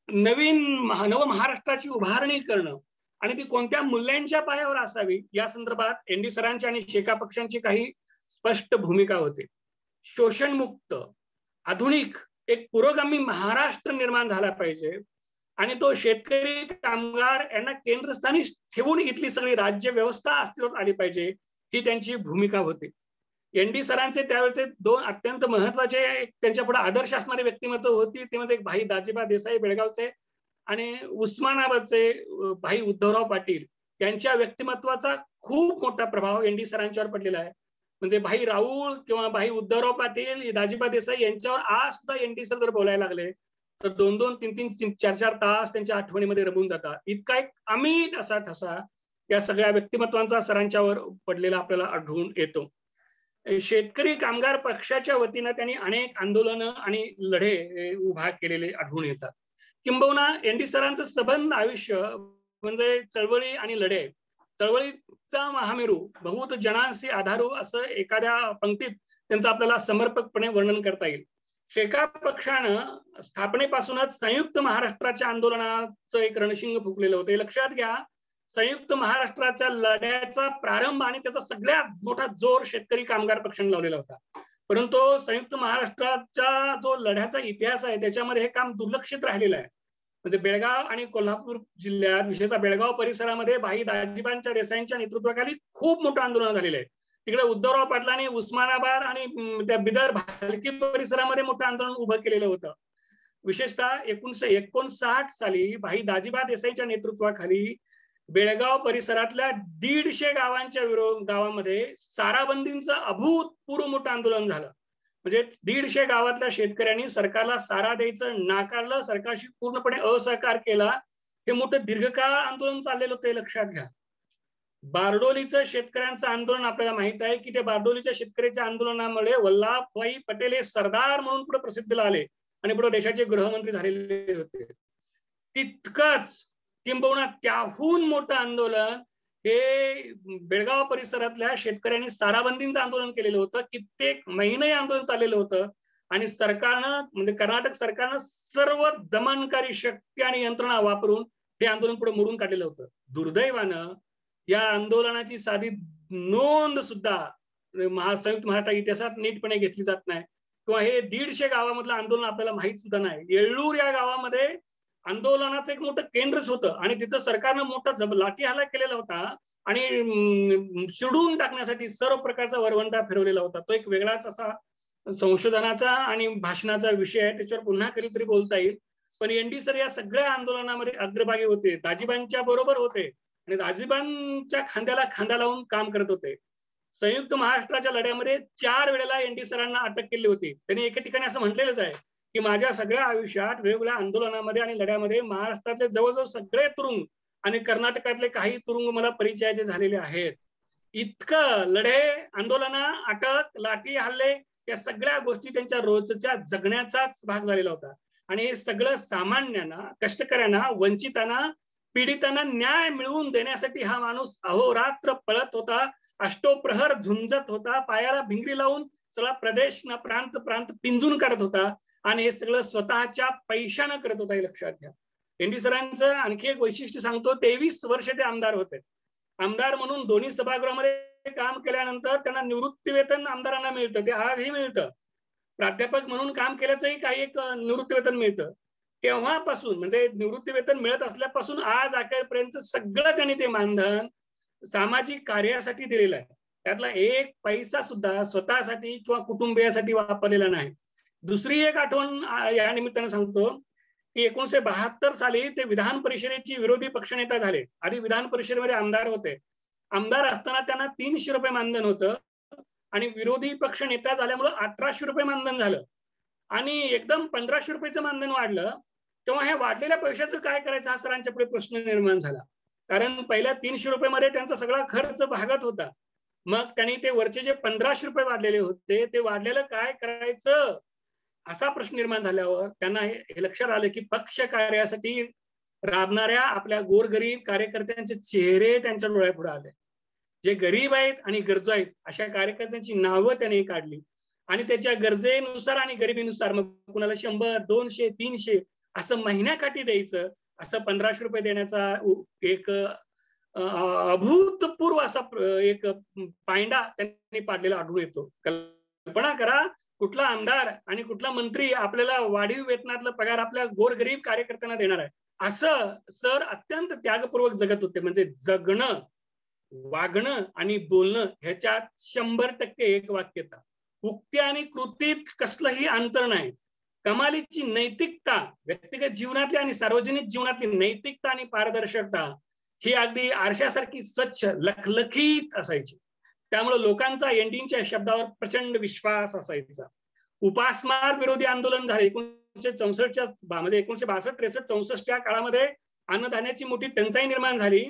नव महाराष्ट्राची उभारणी करणं आणि ती कोणत्या मूल्यांच्या पायावर असावी या संदर्भात एनडी सरांची आणि शेका पक्षांची काही स्पष्ट भूमिका होती. शोषणमुक्त, आधुनिक एक पुरोगामी महाराष्ट्र निर्माण झाला पाहिजे आणि तो शेतकरी कामगार यांना केंद्रस्थानी ठेवून इथली सगळी राज्य व्यवस्था अस्तित्वात आली पाहिजे, ही त्यांची भूमिका होती. एनडी सरांचे त्यावेळेचे 2 अत्यंत महत्वाचे त्यांच्या पुढे आदर्श असणारे व्यक्तिमत्व होती. ते म्हणजे एक भाई दाजीबा देसाई बेळगावचे आणि उस्मानाबादचे भाई उद्धवराव पाटील यांच्या व्यक्तिमत्वाचा खूप मोठा प्रभाव एनडी सरांच्यावर पडलेला आहे. म्हणजे भाई राऊळ किंवा भाई उद्धवराव पाटील, दाजीबा देसाई यांच्यावर आज सुद्धा एनडी सर जर बोलायला लागले तर 2-2, 3-3, 4-4 तास त्यांच्या आठवणीमध्ये रमून जातात. इतका एक अमिट असा ठसा या सगळ्या व्यक्तिमत्वांचा सरांच्यावर पडलेला आपल्याला आढळून येतो. शेतकरी कामगार पक्षाच्या वतीनं त्यांनी अनेक आंदोलनं आणि लढे उभा केलेले आढळून येतात. किंबहुना एन डी सरांचं सबंध आयुष्य म्हणजे चळवळी आणि लढे. चळवळीचा महामेरू बहुत जनांसी आधारू असं एखाद्या पंक्तीत त्यांचं आपल्याला समर्पकपणे वर्णन करता येईल. शेका पक्षानं स्थापनेपासूनच संयुक्त महाराष्ट्राच्या आंदोलनाचं एक रणशिंग फुकलेलं होतं. लक्षात घ्या, संयुक्त महाराष्ट्राच्या लढ्याचा प्रारंभ आणि त्याचा सगळ्यात मोठा जोर शेतकरी कामगार पक्षाने लावलेला होता. परंतु संयुक्त महाराष्ट्राचा जो लढ्याचा इतिहास आहे त्याच्यामध्ये हे काम दुर्लक्षित राहिलेलं आहे. म्हणजे बेळगाव आणि कोल्हापूर जिल्ह्यात, विशेषतः बेळगाव परिसरामध्ये भाई दाजीबांच्या देसाईंच्या नेतृत्वाखाली खूप मोठं आंदोलन झालेलं आहे. तिकडे उद्धवराव पाटलांनी उस्मानाबाद आणि त्या बिदर भालकी परिसरामध्ये मोठं आंदोलन उभं केलेलं होतं. विशेषतः 1959 साली भाई दाजीबा देसाईच्या नेतृत्वाखाली बेळगाव परिसरातल्या 150 गावांच्या गावामध्ये साराबंदीचं अभूतपूर्व मोठं आंदोलन झालं. म्हणजे 150 गावातल्या शेतकऱ्यांनी सरकारला सारा द्यायचं नाकारलं, सरकारशी पूर्णपणे असहकार केला. हे मोठं दीर्घकाळ आंदोलन चाललेलं होतं, लक्षात घ्या. बारडोलीचं शेतकऱ्यांचं आंदोलन आपल्याला माहित आहे की ते बारडोलीच्या शेतकऱ्याच्या आंदोलनामुळे वल्लभभाई पटेल हे सरदार म्हणून पुढे प्रसिद्धीला आले आणि पुढे देशाचे गृहमंत्री झालेले होते. तितकंच किंबहुना त्याहून मोठं आंदोलन हे बेळगाव परिसरातल्या शेतकऱ्यांनी साराबंदीचं आंदोलन केलेलं होतं. कित्येक महिने आंदोलन चाललेलं होतं आणि सरकारनं म्हणजे कर्नाटक सरकारनं सर्व दमनकारी शक्ती आणि यंत्रणा वापरून हे आंदोलन पुढे मोडून काढलेलं होतं. दुर्दैवानं या आंदोलनाची साधी नोंद सुद्धा संयुक्त महाराष्ट्र इतिहासात नीटपणे घेतली जात नाही किंवा हे 150 गावामधलं आंदोलन आपल्याला माहित सुद्धा नाही. येळ्ळूर या गावामध्ये आंदोलनाचं एक मोठं केंद्रच होतं आणि तिथं सरकारनं मोठा लाठी हल्ला केलेला होता आणि चिडून टाकण्यासाठी सर्व प्रकारचा वरवंटा फिरवलेला होता. तो एक वेगळाच असा संशोधनाचा आणि भाषणाचा विषय आहे, त्याच्यावर पुन्हा कधीतरी बोलता येईल. पण एन डी सर या सगळ्या आंदोलनामध्ये अग्रभागी होते, दाजीबांच्या बरोबर होते आणि दाजीबांच्या खांद्याला खांदा लावून काम करत होते. संयुक्त महाराष्ट्राच्या लढ्यामध्ये 4 वेळेला एन डी सरांना अटक केली होती. त्यांनी एके ठिकाणी असं म्हटलेलंच आहे की माझ्या सगळ्या आयुष्यात वेगवेगळ्या आंदोलनामध्ये आणि लढ्यामध्ये महाराष्ट्रातले जवळजवळ सगळे तुरुंग आणि कर्नाटकातले काही तुरुंग मला परिचयाचे झालेले आहेत. इतकं लढे, आंदोलना, अटक, लाठी हल्ले या सगळ्या गोष्टी त्यांच्या रोजच्या जगण्याचाच भाग झालेला होता. आणि हे सगळं सामान्यांना, कष्टकऱ्यांना, वंचितांना, पीडितांना न्याय मिळवून देण्यासाठी हा माणूस अहोरात्र पळत होता, अष्टोप्रहर झुंजत होता, पायाला भिंगरी लावून सगळा प्रदेश ना प्रांत प्रांत पिंजून काढत होता आणि हे सगळं स्वतःच्या पैशानं करत होता. हे लक्षात घ्या. एन डी सरांचं आणखी एक वैशिष्ट्य सांगतो, 23 वर्ष ते आमदार होते. आमदार म्हणून दोन्ही सभागृहामध्ये काम केल्यानंतर त्यांना निवृत्ती वेतन आमदारांना मिळतं, ते आजही मिळतं. प्राध्यापक म्हणून काम केल्याचंही काही एक निवृत्ती वेतन मिळतं. तेव्हापासून म्हणजे निवृत्ती वेतन मिळत असल्यापासून आज अखेरपर्यंत सगळं त्यांनी ते मानधन सामाजिक कार्यासाठी दिलेलं आहे. त्यातला एक पैसा सुद्धा स्वतःसाठी किंवा कुटुंबियासाठी वापरलेला नाही. दुसरी एक आठवण या निमित्तानं सांगतो की 1972 साली ते विधान परिषदेची विरोधी पक्षनेता झाले. आधी विधान परिषदेमध्ये आमदार होते. आमदार असताना त्यांना 300 रुपये मानधन होतं आणि विरोधी पक्ष नेता झाल्यामुळे 1800 रुपये मानधन झालं आणि एकदम 1500 रुपयाचं मानधन वाढलं. तेव्हा हे वाढलेल्या पैशाचं काय करायचं हा सरांच्या पुढे प्रश्न निर्माण झाला. कारण पहिल्या 300 रुपयामध्ये त्यांचा सगळा खर्च भागत होता. मग त्यांनी ते वरचे जे 1500 रुपये वाढलेले होते ते वाढलेलं काय करायचं असा प्रश्न निर्माण झाल्यावर त्यांना हे लक्षात आलं की पक्ष कार्यासाठी राबणाऱ्या आपल्या गोरगरीब कार्यकर्त्यांचे चेहरे त्यांच्या डोळ्यापुढे आले. जे गरीब आहेत आणि गरजू आहेत अशा कार्यकर्त्यांची नावं त्यांनी काढली आणि त्याच्या गरजेनुसार आणि गरिबीनुसार मग कुणाला 100, 200, 300 असं महिन्याकाठी द्यायचं, असं 1500 रुपये देण्याचा एक अभूतपूर्व असा एक पायंडा त्यांनी पाडलेला आढळून येतो. कल्पना करा, कुठला आमदार आणि कुठला मंत्री आपल्याला वाढीव वेतनातला पगार आपल्या गोरगरीब कार्यकर्त्यांना देणार आहे. असं सर अत्यंत त्यागपूर्वक जगत होते. म्हणजे जगणं, वागणं आणि बोलणं ह्याच्यात 100% एक वाक्यता. उक्ती आणि कृतीत कसलंही अंतर नाही. कमालीची नैतिकता, व्यक्तिगत जीवनातली आणि सार्वजनिक जीवनातली नैतिकता आणि पारदर्शकता ही अगदी आरशासारखी स्वच्छ लखलखीत असायची. त्यामुळे लोकांचा एनडीच्या शब्दावर प्रचंड विश्वास असायचा. उपासमार विरोधी आंदोलन झाले 1964च्या म्हणजे 1962-63-64 या काळामध्ये अन्नधान्याची मोठी टंचाई निर्माण झाली,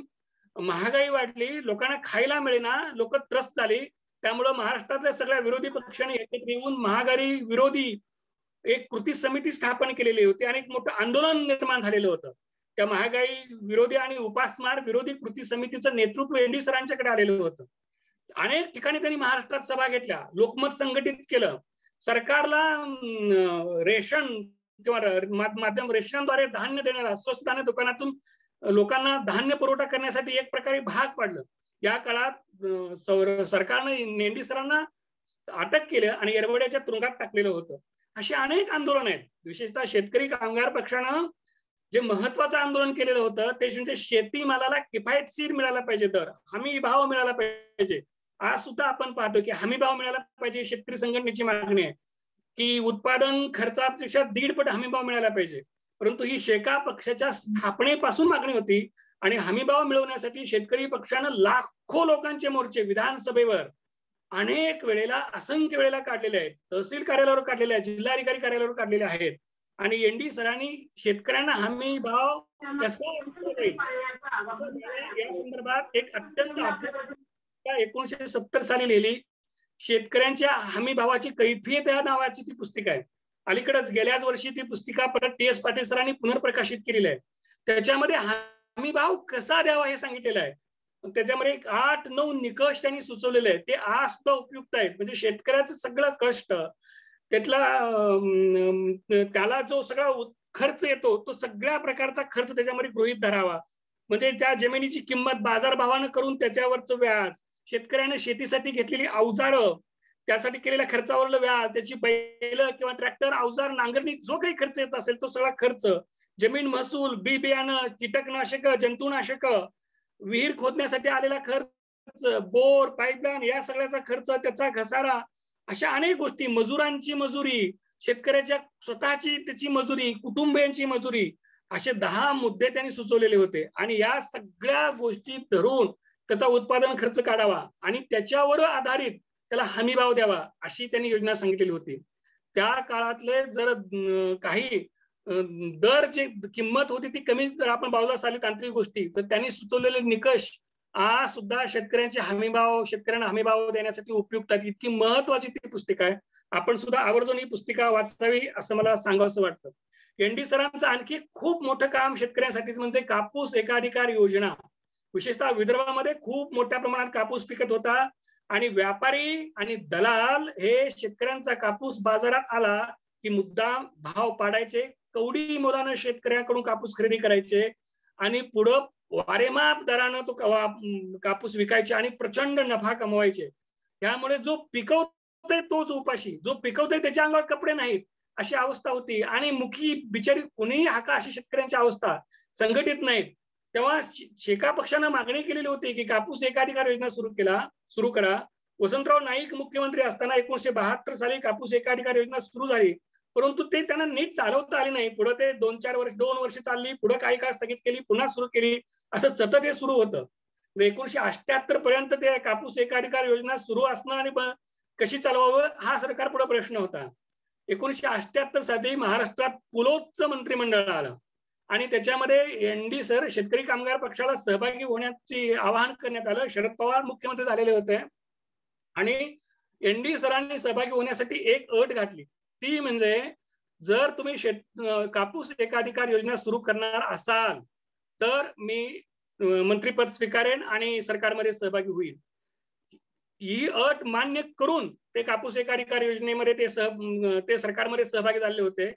महागाई वाढली, लोकांना खायला मिळेना, लोक त्रस्त झाली. त्यामुळे महाराष्ट्रातल्या सगळ्या विरोधी पक्षांनी एकत्र येऊन महागाई विरोधी एक कृती समिती स्थापन केलेली होती आणि एक मोठं आंदोलन निर्माण झालेलं होतं. त्या महागाई विरोधी आणि उपासमार विरोधी कृती समितीचं नेतृत्व एनडी सरांच्याकडे आलेलं होतं. अनेक ठिकाणी त्यांनी महाराष्ट्रात सभा घेतल्या, लोकमत संघटित केलं, सरकारला रेशन किंवा माध्यम रेशनद्वारे धान्य देणारा स्वस्त धान्य दुकानातून लोकांना धान्य पुरवठा करण्यासाठी एक प्रकारे भाग पाडलं. या काळात सरकारनं एनडी सरांना अटक केलं आणि येरवड्याच्या तुरुंगात टाकलेलं होतं. अशी अनेक आंदोलन आहेत. विशेषतः शेतकरी कामगार पक्षानं जे महत्वाचं आंदोलन केलेलं होतं ते म्हणजे शेतीमालाला किफायतशीर मिळाला पाहिजे, दर हमी भाव मिळाला पाहिजे. आज सुद्धा आपण पाहतो की हमी भाव मिळाला पाहिजे. शेतकरी संघटनेची मागणी आहे की उत्पादन खर्चापेक्षा 1.5 पट हमी भाव मिळाला पाहिजे. परंतु ही शेका पक्षाच्या स्थापनेपासून मागणी होती आणि हमी भाव मिळवण्यासाठी शेतकरी पक्षानं लाखो लोकांचे मोर्चे विधानसभेवर अनेक वेळेला असंख्य वेळेला काढलेले आहेत, तहसील कार्यालयावर काढलेले आहेत, जिल्हाधिकारी कार्यालयावर काढलेले आहेत. आणि एनडी सरांनी शेतकऱ्यांना हमी भाव कसा या संदर्भात एक अत्यंत 1970 साली लिहिली शेतकऱ्यांच्या हमी भावाची कैफियत या नावाची ती पुस्तिका आहे. अलीकडेच गेल्याच वर्षी ती पुस्तिका परत टी.एस. पाटील सरांनी पुनर्प्रकाशित केलेली आहे. त्याच्यामध्ये हमी भाव कसा द्यावा हे सांगितलेलं आहे. त्याच्यामध्ये 8-9 निकष त्यांनी सुचवलेले आहेत. ते आज सुद्धा उपयुक्त आहेत. म्हणजे शेतकऱ्याचं सगळं कष्ट त्याला जो सगळा खर्च येतो तो सगळ्या प्रकारचा खर्च त्याच्यामध्ये गृहीत धरावा. म्हणजे त्या जमिनीची किंमत बाजारभावानं करून त्याच्यावरचं व्याज, शेतकऱ्याने शेतीसाठी घेतलेली अवजारं, त्यासाठी केलेल्या खर्चावरलं व्याज, त्याची बैल किंवा ट्रॅक्टर, अवजार, नांगरणी जो काही खर्च येत असेल तो सगळा खर्च, जमीन महसूल, बी बियाणं, कीटकनाशक, जंतुनाशक, विहीर खोदण्यासाठी आलेला खर्च, बोर, पाईपलाईन या सगळ्याचा खर्च, त्याचा घसारा, अशा अनेक गोष्टी, मजुरांची मजुरी, शेतकऱ्याच्या स्वतःची त्याची मजुरी, कुटुंबियांची मजुरी, असे 10 मुद्दे त्यांनी सुचवलेले होते. आणि या सगळ्या गोष्टी धरून त्याचा उत्पादन खर्च काढावा आणि त्याच्यावर आधारित त्याला हमी भाव द्यावा अशी त्यांनी योजना सांगितलेली होती. त्या काळातले जर काही दर जे किंमत होती ती कमी जर आपण बाजूला साली तांत्रिक गोष्टी, तर त्यांनी सुचवलेले निकष आज सुद्धा शेतकऱ्यांचे हमी भाव, शेतकऱ्यांना हमी भाव देण्यासाठी उपयुक्त आहेत. इतकी महत्वाची ती पुस्तिका आहे. आपण सुद्धा आवर्जून ही पुस्तिका वाचावी असं मला सांगावंसं वाटतं. एनडी सरांचं आणखी खूप मोठं काम शेतकऱ्यांसाठीच म्हणजे कापूस एकाधिकार योजना. विशेषतः विदर्भामध्ये खूप मोठ्या प्रमाणात कापूस पिकत होता आणि व्यापारी आणि दलाल हे शेतकऱ्यांचा कापूस बाजारात आला की मुद्दाम भाव पाडायचे, कवडी मोलानं शेतकऱ्यांकडून कापूस खरेदी करायचे आणि पुढं वारेमाप दरानं तो कापूस विकायचे आणि प्रचंड नफा कमवायचे. त्यामुळे जो पिकवतोय तोच उपाशी, जो पिकवतोय त्याच्या अंगावर कपडे नाहीत अशी अवस्था होती. आणि मुखी बिचारी कुणीही हाका अशी शेतकऱ्यांची अवस्था, संघटित नाहीत. तेव्हा शेका पक्षानं मागणी केलेली होती की कापूस एकाधिकार योजना सुरू करा. वसंतराव नाईक मुख्यमंत्री असताना 1972 साली कापूस एकाधिकार योजना सुरू झाली, परंतु ते त्यांना नीट चालवता आली नाही. पुढे ते 2 वर्ष चालली, पुढे काही काळ स्थगित केली, पुन्हा सुरू केली, असं सतत हे सुरू होतं. 1978 पर्यंत ते कापूस एकाधिकार योजना सुरू असणं आणि कशी चालवावं हा सरकार पुढे प्रश्न होता. 1978 साली महाराष्ट्रात पुलोचं मंत्रिमंडळ आलं आणि त्याच्यामध्ये एनडी सर शेतकरी कामगार पक्षाला सहभागी होण्याचे आवाहन करण्यात आलं. शरद पवार मुख्यमंत्री झालेले होते आणि एनडी सरांनी सहभागी होण्यासाठी एक अट घातली. ती म्हणजे जर तुम्ही कापूस एकाधिकार योजना सुरू करणार असाल तर मी मंत्रीपद स्वीकारेन आणि सरकारमध्ये सहभागी होईल. ही अट मान्य करून ते कापूस एकाधिकार योजनेमध्ये ते सरकारमध्ये सहभागी झाले होते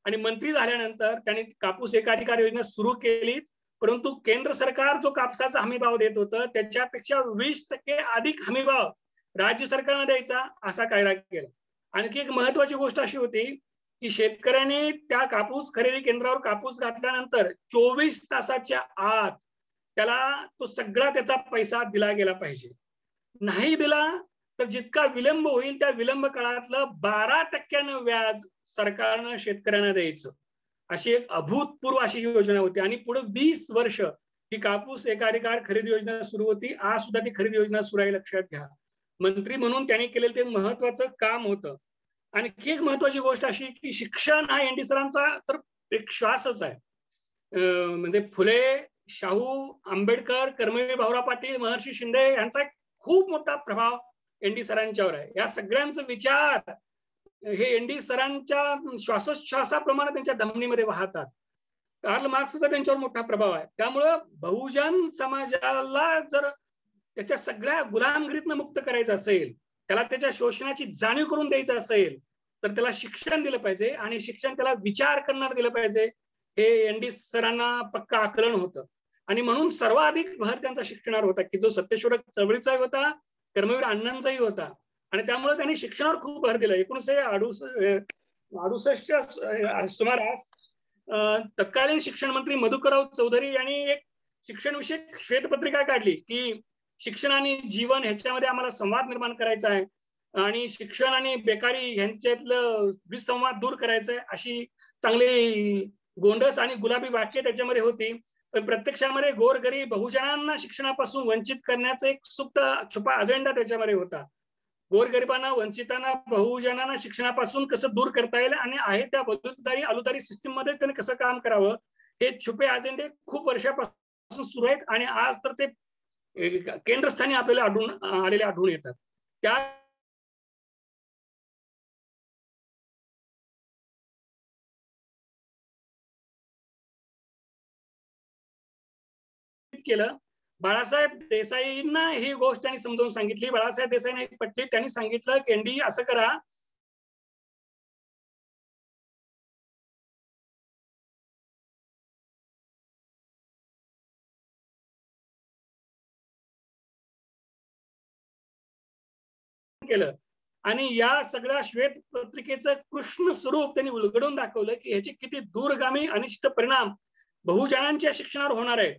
आणि मंत्री झाल्यानंतर त्यांनी कापूस एकाधिकार योजना सुरू केली. परंतु केंद्र सरकार जो कापसाचा हमी भाव देत होतं त्याच्यापेक्षा 20% अधिक हमी भाव राज्य सरकारने द्यायचा असा कायदा केला. आणखी एक महत्वाची गोष्ट अशी होती की शेतकऱ्यांनी त्या कापूस खरेदी केंद्रावर कापूस घातल्यानंतर 24 तासाच्या आत त्याला तो सगळा त्याचा पैसा दिला गेला पाहिजे. नाही दिला तर जितका विलंब होईल त्या विलंब काळातलं 12% व्याज सरकारनं शेतकऱ्यांना द्यायचं. अशी एक अभूतपूर्व अशी योजना होती आणि पुढे 20 वर्ष ही कापूस एकाधिकार खरेदी योजना सुरू होती. आज सुद्धा ती खरेदी योजना सुरू आहे, लक्षात घ्या. मंत्री म्हणून त्यांनी केलेलं ते महत्वाचं काम होतं. आणखी एक महत्वाची गोष्ट अशी की शिक्षण हा एनडी सरांचा तर एक श्वासच आहे. म्हणजे फुले, शाहू, आंबेडकर, कर्मवीर भाऊराव पाटील, महर्षी शिंदे यांचा एक खूप मोठा प्रभाव एनडी सरांच्यावर आहे. या सगळ्यांचे विचार हे एनडी सरांच्या श्वासोच्छ्वासाप्रमाणे त्यांच्या धमनीमध्ये वाहतात. कार्ल मार्क्सचा त्यांच्यावर मोठा प्रभाव आहे. त्यामुळं बहुजन समाजाला जर त्याच्या सगळ्या गुलामगिरीतनं मुक्त करायचं असेल, त्याला त्याच्या शोषणाची जाणीव करून द्यायचं असेल, तर त्याला शिक्षण दिलं पाहिजे आणि शिक्षण त्याला विचार करणार दिलं पाहिजे. हे एनडी सरांना पक्का आकलन होतं आणि म्हणून सर्वाधिक भर त्यांचा शिक्षणावर होता की जो सत्यशोधक चळवळीचाही होता, कर्मवीर अण्णांचाही होता आणि त्यामुळे त्यांनी शिक्षणावर खूप भर दिला. 1968च्या सुमारास तत्कालीन शिक्षण मंत्री मधुकरराव चौधरी यांनी एक शिक्षणविषयक श्वेतपत्रिका काढली की शिक्षण आणि जीवन ह्याच्यामध्ये आम्हाला संवाद निर्माण करायचा आहे आणि शिक्षण आणि बेकारी यांच्यातलं विसंवाद दूर करायचा आहे, अशी चांगली गोंडस आणि गुलाबी वाक्य त्याच्यामध्ये होती. पण प्रत्यक्षामध्ये गोरगरीब बहुजनांना शिक्षणापासून वंचित करण्याचा एक सुप्त छुपा अजेंडा त्याच्यामध्ये होता. गोरगरिबांना, वंचितांना, बहुजनांना शिक्षणापासून कसं दूर करता येईल आणि आहे त्या बलुतेदारी आलुदारी सिस्टीम मध्ये त्यांनी कसं काम करावं, हे छुपे अजेंडे खूप वर्षापासून सुरू आहेत आणि आज तर ते केंद्रस्थानी आपल्याला आढळून येतात. त्या केलं. बाळासाहेब देसाईंना ही गोष्ट त्यांनी समजावून सांगितली. बाळासाहेब देसाईंना पटली. त्यांनी सांगितलं की एनडी असं करा, केलं आणि या सगळ्या श्वेत पत्रिकेचं कृष्ण स्वरूप त्यांनी उलगडून दाखवलं की ह्याचे किती दूरगामी अनिष्ट परिणाम बहुजनांच्या शिक्षणावर होणार आहेत.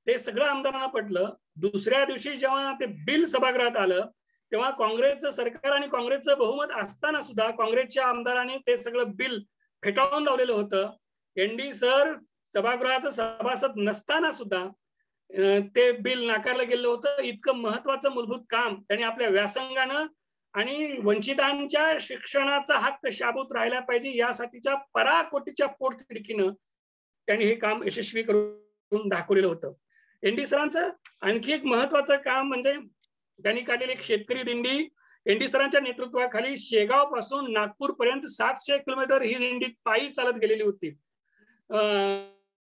ते सगळं आमदारांना पटलं. दुसऱ्या दिवशी जेव्हा ते बिल सभागृहात आलं तेव्हा काँग्रेसचं सरकार आणि काँग्रेसचं बहुमत असताना सुद्धा काँग्रेसच्या आमदारांनी ते सगळं बिल फेटाळून लावलेलं होतं. एनडी सर सभागृहाचं सभासद नसताना सुद्धा ते बिल नाकारलं गेलं होतं. इतकं महत्वाचं मूलभूत काम त्यांनी आपल्या व्यासंगानं आणि वंचितांच्या शिक्षणाचा हक्क शाबूत राहिला पाहिजे यासाठीच्या पराकोटीच्या पोटतिडकीनं त्यांनी हे काम यशस्वी करून दाखवलेलं होतं. एनडी सरांचं आणखी एक महत्वाचं काम म्हणजे त्यांनी काढलेली एक शेतकरी दिंडी. एनडी सरांच्या नेतृत्वाखाली शेगाव पासून नागपूर पर्यंत 700 किलोमीटर ही दिंडी पायी चालत गेलेली होती.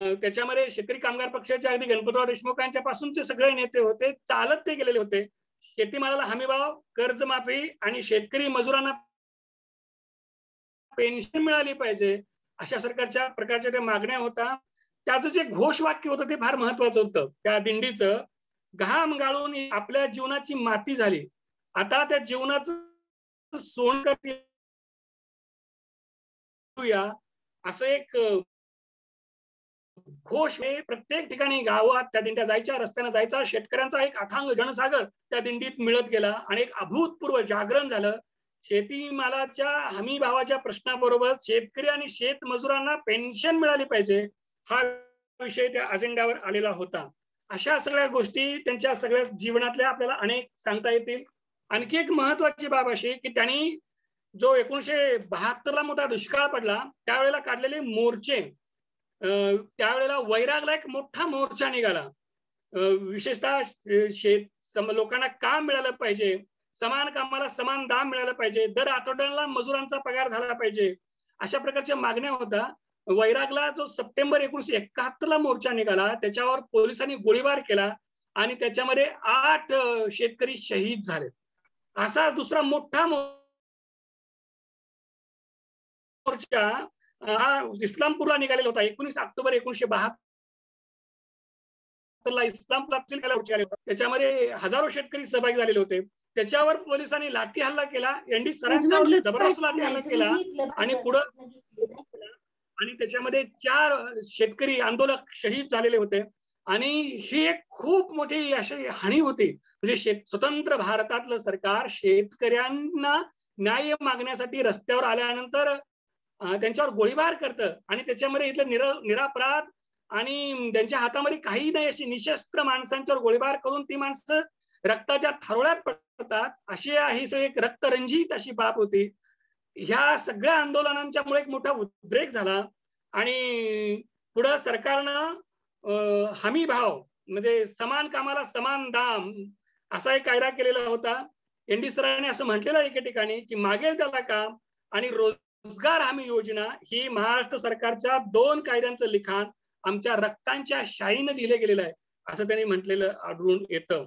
त्याच्यामध्ये शेतकरी कामगार पक्षाचे अगदी गणपतराव देशमुख यांच्या पासूनचे सगळे नेते होते. चालत ते गेलेले होते. शेतीमालाला हमीभाव, कर्जमाफी आणि शेतकरी मजुरांना पेन्शन मिळाली पाहिजे अशा सरकारच्या प्रकारच्या त्या मागण्या होत्या. त्याचं जे घोषवाक्य होतं ते फार महत्वाचं होतं. त्या दिंडीचं, घाम गाळून आपल्या जीवनाची माती झाली, आता त्या जीवनाचं सोन करूया असं एक घोष हे प्रत्येक ठिकाणी गावात त्या दिंड्या जायच्या, रस्त्यानं जायचा. शेतकऱ्यांचा एक अथांग जनसागर त्या दिंडीत मिळत गेला आणि एक अभूतपूर्व जागरण झालं. शेतीमालाच्या हमी भावाच्या प्रश्नाबरोबर शेतकरी आणि शेतमजुरांना पेन्शन मिळाली पाहिजे हा विषय त्या अजेंड्यावर आलेला होता. अशा सगळ्या गोष्टी त्यांच्या सगळ्या जीवनातल्या आपल्याला अनेक सांगता येतील. आणखी एक महत्वाची बाब अशी की त्यांनी जो 1972ला मोठा दुष्काळ पडला त्यावेळेला काढलेले मोर्चे, त्यावेळेला वैरागला एक मोठा मोर्चा निघाला. विशेषतः लोकांना काम मिळालं पाहिजे, समान कामाला समान दाम मिळालं पाहिजे, दर आठवड्याला मजुरांचा पगार झाला पाहिजे, अशा प्रकारच्या मागण्या होत्या. वैरागला जो सप्टेंबर 1971ला मोर्चा निघाला त्याच्यावर पोलिसांनी गोळीबार केला आणि त्याच्यामध्ये 8 शेतकरी शहीद झाले. असा दुसरा मोठा मोर्चा हा इस्लामपूरला निघालेला होता. 19 ऑक्टोबर 1972ला इस्लामपूरला त्याच्यामध्ये हजारो शेतकरी सहभागी झालेले होते. त्याच्यावर पोलिसांनी लाठी हल्ला केला. एनडी सरांच्यावर जबरदस्त लाठी हल्ला केला आणि पुढे आणि त्याच्यामध्ये 4 शेतकरी आंदोलक शहीद झालेले होते. आणि ही एक खूप मोठी अशी हानी होती. म्हणजे स्वतंत्र भारतातलं सरकार शेतकऱ्यांना न्याय मागण्यासाठी रस्त्यावर आल्यानंतर त्यांच्यावर गोळीबार करतं आणि त्याच्यामध्ये इथलं निरापराध आणि त्यांच्या हातामध्ये काही नाही अशी निशस्त्र माणसांच्यावर गोळीबार करून ती माणसं रक्ताच्या थारोळ्यात पडतात. अशी ही सगळी एक रक्तरंजित अशी बाब होती. ह्या सगळ्या आंदोलनांच्यामुळे एक मोठा उद्रेक झाला आणि पुढं सरकारनं हमी भाव म्हणजे समान कामाला समान दाम असा एक कायदा केलेला होता. एनडी सरांनी असं म्हटलेलं एके ठिकाणी की मागेल त्याला काम आणि रोजगार हमी योजना ही महाराष्ट्र सरकारच्या 2 कायद्यांचं लिखाण आमच्या रक्तांच्या शाईनं लिहिलं गेलेलं आहे असं त्यांनी म्हटलेलं आढळून येतं.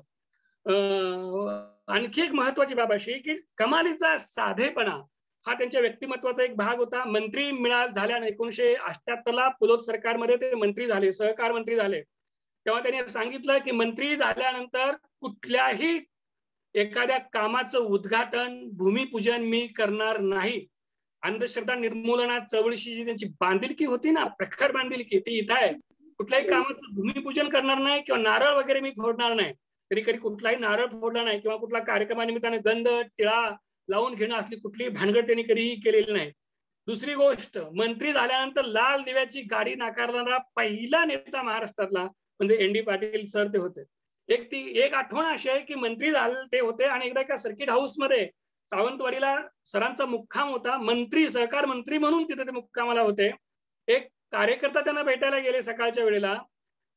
आणखी एक महत्वाची बाब अशी की कमालीचा साधेपणा हा त्यांच्या व्यक्तिमत्वाचा एक भाग होता. मंत्री झाल्याने 1978ला पुलोत सरकारमध्ये ते मंत्री झाले, सहकार मंत्री झाले. तेव्हा त्यांनी सांगितलं की मंत्री झाल्यानंतर कुठल्याही एखाद्या कामाचं उद्घाटन भूमिपूजन मी करणार नाही. अंधश्रद्धा निर्मूलनात चळवळीशी जी त्यांची बांधिलकी होती ना, प्रखर बांधिलकी, ती इथं आहे. कुठल्याही कामाचं भूमिपूजन करणार नाही किंवा नारळ वगैरे मी फोडणार नाही. कधी कुठलाही नारळ फोडला नाही किंवा कुठला कार्यक्रमानिमित्ताने गंध टिळा लावून घेणं असली कुठलीही भानगड त्यांनी कधीही केलेली नाही. दुसरी गोष्ट, मंत्री झाल्यानंतर लाल दिव्याची गाडी नाकारणारा पहिला नेता महाराष्ट्रातला म्हणजे एन.डी. पाटील सर ते होते. एक आठवण अशी आहे की मंत्री झाले ते होते आणि एकदा एका सर्किट हाऊस मध्ये सावंतवाडीला सरांचा मुक्काम होता. मंत्री, सहकार मंत्री म्हणून तिथे ते मुक्कामाला होते. एक कार्यकर्ता त्यांना भेटायला गेले सकाळच्या वेळेला.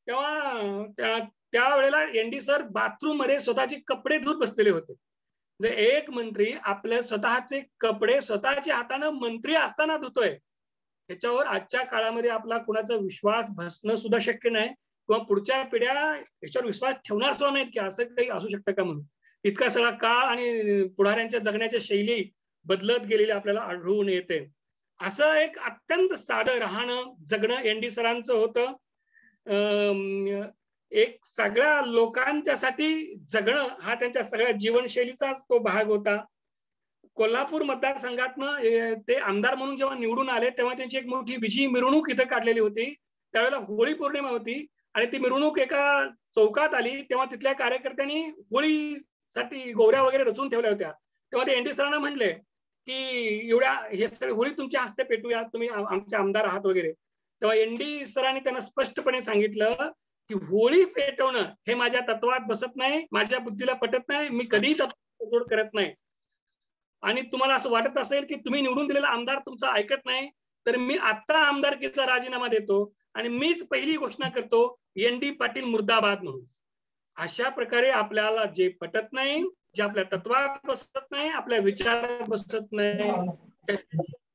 तेव्हा त्यावेळेला एनडी सर बाथरूम मध्ये स्वतःचे कपडे धुत बसलेले होते. म्हणजे एक मंत्री आपल्या स्वतःचे कपडे स्वतःच्या हाताने मंत्री असताना धुतोय, ह्याच्यावर आजच्या काळामध्ये आपला कुणाचा विश्वास बसणं सुद्धा शक्य नाही किंवा पुढच्या पिढ्या याच्यावर विश्वास ठेवणार सुद्धा नाहीत की असं काही असू शकतं का म्हणून. इतका सगळा काळ आणि पुढाऱ्यांच्या जगण्याच्या शैली बदलत गेलेली आपल्याला आढळून येते. असं एक अत्यंत साधं राहणं जगणं एनडी सरांचं होतं. एक सगळ्या लोकांच्यासाठी जगणं हा त्यांच्या सगळ्या जीवनशैलीचाच तो भाग होता. कोल्हापूर मतदारसंघातनं ते आमदार म्हणून जेव्हा निवडून आले तेव्हा त्यांची एक मोठी विजयी मिरवणूक इथं काढलेली होती. त्यावेळेला होळी पौर्णिमा होती आणि ती मिरवणूक एका चौकात आली तेव्हा तिथल्या कार्यकर्त्यांनी होळीसाठी गोवऱ्या वगैरे रचून ठेवल्या होत्या. तेव्हा ते एनडी सरांना म्हणले की एवढ्या हे सगळे होळी तुमच्या हस्ते पेटूया, तुम्ही आमचे आमदार आहात वगैरे. तेव्हा एनडी सरांनी त्यांना स्पष्टपणे सांगितलं की होळी पेटवणं हे माझ्या तत्वात बसत नाही, माझ्या बुद्धीला पटत नाही, मी कधीही तत्वात करत नाही. आणि तुम्हाला असं वाटत असेल की तुम्ही निवडून दिलेला आमदार तुमचा ऐकत नाही, तर मी आता आमदारकीचा राजीनामा देतो आणि मीच पहिली घोषणा करतो एनडी पाटील मुर्दाबाद म्हणून. अशा प्रकारे आपल्याला जे पटत नाही, जे आपल्या तत्वात बसत नाही, आपल्या विचारात बसत नाही,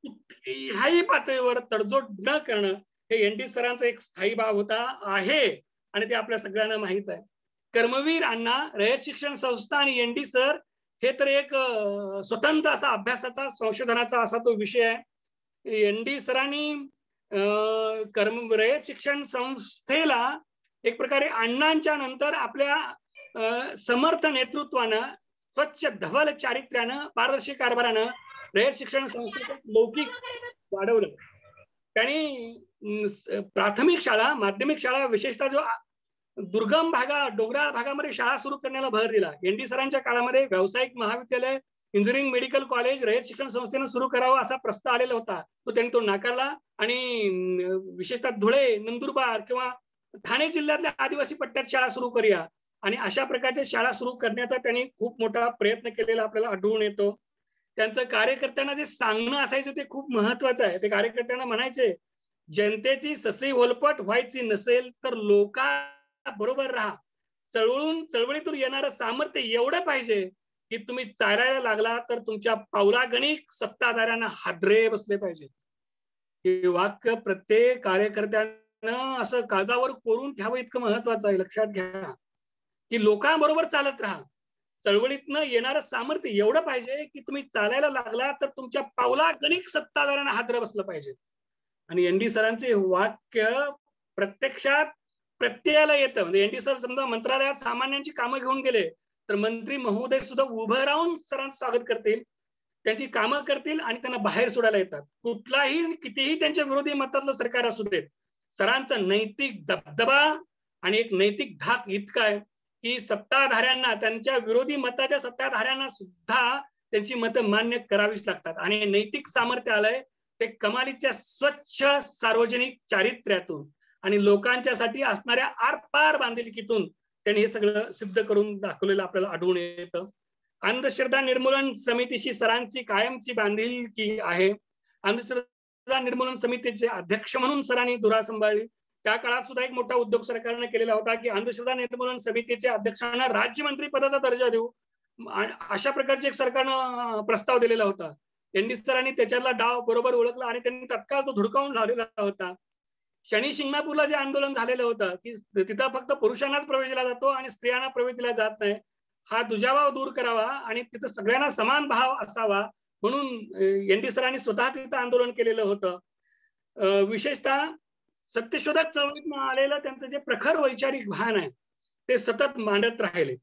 कुठल्याही पातळीवर तडजोड न करणं हे एनडी सरांचा एक स्थायी भाव होता आहे आणि ते आपल्या सगळ्यांना माहित आहे. कर्मवीर अण्णा, रयत शिक्षण संस्था आणि एनडी सर हे तर एक स्वतंत्र असा अभ्यासाचा संशोधनाचा असा तो विषय आहे. एनडी सरांनी रयत शिक्षण संस्थेला एक प्रकारे अण्णांच्या नंतर आपल्या समर्थ नेतृत्वानं, स्वच्छ धवल चारित्र्यानं, पारदर्शी कारभारानं रयत शिक्षण संस्थेचं लौकिक वाढवलं. त्यांनी प्राथमिक शाळा, माध्यमिक शाळा, विशेषतः जो दुर्गम डोंगराळ भागामध्ये शाळा सुरू करण्याला भर दिला. एनडी सरांच्या काळामध्ये व्यावसायिक महाविद्यालय, इंजिनिअरिंग मेडिकल कॉलेज रयत शिक्षण संस्थेनं सुरू करावा असा प्रस्ताव आलेला होता. त्यांनी तो नाकारला आणि विशेषतः धुळे, नंदुरबार किंवा ठाणे जिल्ह्यातल्या आदिवासी पट्ट्यात शाळा सुरू करूया आणि अशा प्रकारच्या शाळा सुरू करण्याचा त्यांनी खूप मोठा प्रयत्न केलेला आपल्याला आढळून येतो. त्यांचं कार्यकर्त्यांना जे सांगणं असायचं ते खूप महत्वाचं आहे. ते कार्यकर्त्यांना म्हणायचे, जनतेची ससी होलपट व्हायची नसेल तर लोकांबरोबर राहा. चळवळीतून येणारं सामर्थ्य एवढं पाहिजे की तुम्ही चालायला लागला तर तुमच्या पावलागणिक सत्ताधाऱ्यांना हादरे बसले पाहिजेत. हे वाक्य प्रत्येक कार्यकर्त्यानं असं काळजावर कोरून ठेवावं इतकं महत्वाचं आहे. लक्षात घ्या की लोकांबरोबर चालत राहा. चळवळीतनं येणारं सामर्थ्य एवढं पाहिजे की तुम्ही चालायला लागला तर तुमच्या पावलागणिक सत्ताधाऱ्यांना हादरे बसलं पाहिजे. आणि एनडी सरांचे वाक्य प्रत्यक्षात प्रत्ययाला येतं. म्हणजे एनडी सर समजा मंत्रालयात सामान्यांची कामं घेऊन गेले तर मंत्री महोदय सुद्धा उभं राहून सरांचं स्वागत करतील, त्यांची कामं करतील आणि त्यांना बाहेर सोडायला येतात. कुठलाही कितीही त्यांच्या विरोधी मतातलं सरकार असू दे, सरांचा नैतिक दबदबा आणि एक नैतिक धाक इतका आहे की सत्ताधाऱ्यांना, त्यांच्या विरोधी मताच्या सत्ताधाऱ्यांना सुद्धा त्यांची मतं मान्य करावीच लागतात. आणि नैतिक सामर्थ्य आलंय ते कमालीच्या स्वच्छ सार्वजनिक चारित्र्यातून आणि लोकांच्यासाठी असणाऱ्या आरपार बांधिलकीतून त्यांनी हे सगळं सिद्ध करून दाखवलेलं आपल्याला आढळून येतं. अंधश्रद्धा निर्मूलन समितीशी सरांची कायमची बांधिलकी आहे. अंधश्रद्धा निर्मूलन समितीचे अध्यक्ष म्हणून सरांनी धुरा सांभाळली. त्या काळात सुद्धा एक मोठा उद्योग सरकारने केलेला होता की अंधश्रद्धा निर्मूलन समितीचे अध्यक्षांना राज्यमंत्री पदाचा दर्जा देऊ, अशा प्रकारचे एक सरकारनं प्रस्ताव दिलेला होता. एनडी सरांनी त्याच्यातला डाव बरोबर ओळखला आणि त्यांनी तत्काळ तो धुडकावून लावलेला होता. शनी शिंगणापूरला जे आंदोलन झालेलं होतं की तिथं फक्त पुरुषांनाच प्रवेश दिला जातो आणि स्त्रियांना प्रवेश दिला जात नाही, हा दुजाभाव दूर करावा आणि तिथं सगळ्यांना समान भाव असावा म्हणून एनडी सरांनी स्वतः तिथं आंदोलन केलेलं होतं. विशेषतः सत्यशोधक चळवळीतून आलेलं त्यांचं जे प्रखर वैचारिक भान आहे ते सतत मांडत राहिले.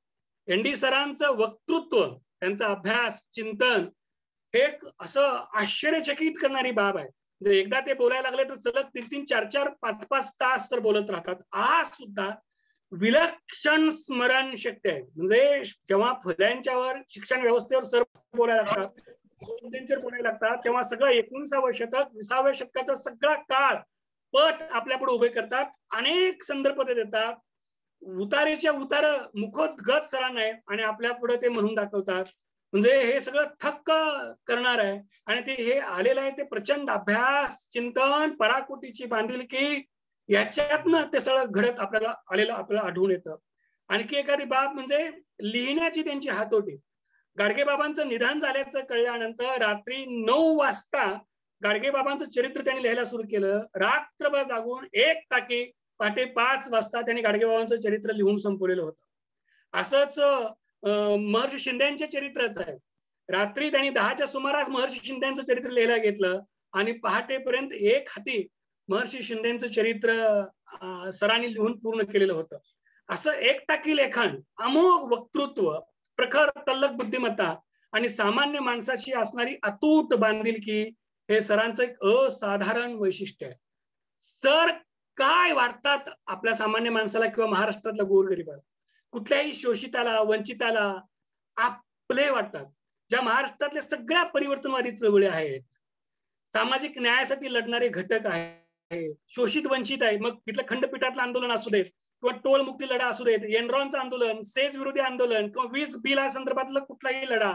एनडी सरांचं वक्तृत्व, त्यांचा अभ्यास, चिंतन हे असं आश्चर्यचकित करणारी बाब आहे. जर एकदा ते बोलायला लागले तर सलग 3-3, 4-4, 5-5 तास सर बोलत राहतात. आज सुद्धा विलक्षण स्मरण शक्ती आहे. म्हणजे जेव्हा फुल्यांच्यावर शिक्षण व्यवस्थेवर सर बोलायला लागतात, बोलायला लागतात, तेव्हा सगळं 19वे शतक 20व्या शतकाचा सगळा काळ पट आपल्या पुढे उभे करतात. अनेक संदर्भ ते देतात. उतारेच्या उतार मुखोद्गत सरांना आहे आणि आपल्या पुढे ते म्हणून दाखवतात. म्हणजे हे सगळं थक्क करणार आहे आणि ते हे आलेलं आहे ते प्रचंड अभ्यास, चिंतन, पराकोटीची बांधिलकी, याच्यातनं ते सगळं घडत आपल्याला आढळून येतं. आणखी एखादी बाब म्हणजे लिहिण्याची त्यांची हातोटी. गाडगेबाबांचं निधन झाल्याचं कळल्यानंतर रात्री 9 वाजता गाडगेबाबांचं चरित्र त्यांनी लिहायला सुरू केलं. रात्रभर जागून 1 टाकी पहाटे 5 वाजता त्यांनी गाडगेबाबांचं चरित्र लिहून संपवलेलं होतं. असंच महर्षी शिंदेचे चरित्रच आहे. रात्री त्यांनी 10च्या सुमारास महर्षी शिंदेचं चरित्र लिहायला घेतलं आणि पहाटेपर्यंत 1 हाती महर्षी शिंदेचं चरित्र सरांनी लिहून पूर्ण केलेलं होतं. असं 1 टाकी लेखन, अमोघ वक्तृत्व, प्रखर तल्लख बुद्धिमत्ता आणि सामान्य माणसाशी असणारी अतूट बांधिलकी हे सरांचं एक असाधारण वैशिष्ट्य आहे. सर काय वाटतात आपल्या सामान्य माणसाला किंवा महाराष्ट्रातल्या गोरगरिबाला, कुठल्याही शोषिताला, वंचिताला आपले वाटतात. ज्या महाराष्ट्रातल्या सगळ्या परिवर्तनवादी चळवळी आहेत, सामाजिक न्यायासाठी लढणारे घटक आहेत, शोषित वंचित आहेत, मग तिथलं खंडपीठातलं आंदोलन असू देत किंवा टोल मुक्ती लढा असू देत, एनरॉनचं आंदोलन, सेज विरोधी आंदोलन किंवा वीज बिला संदर्भातला कुठलाही लढा,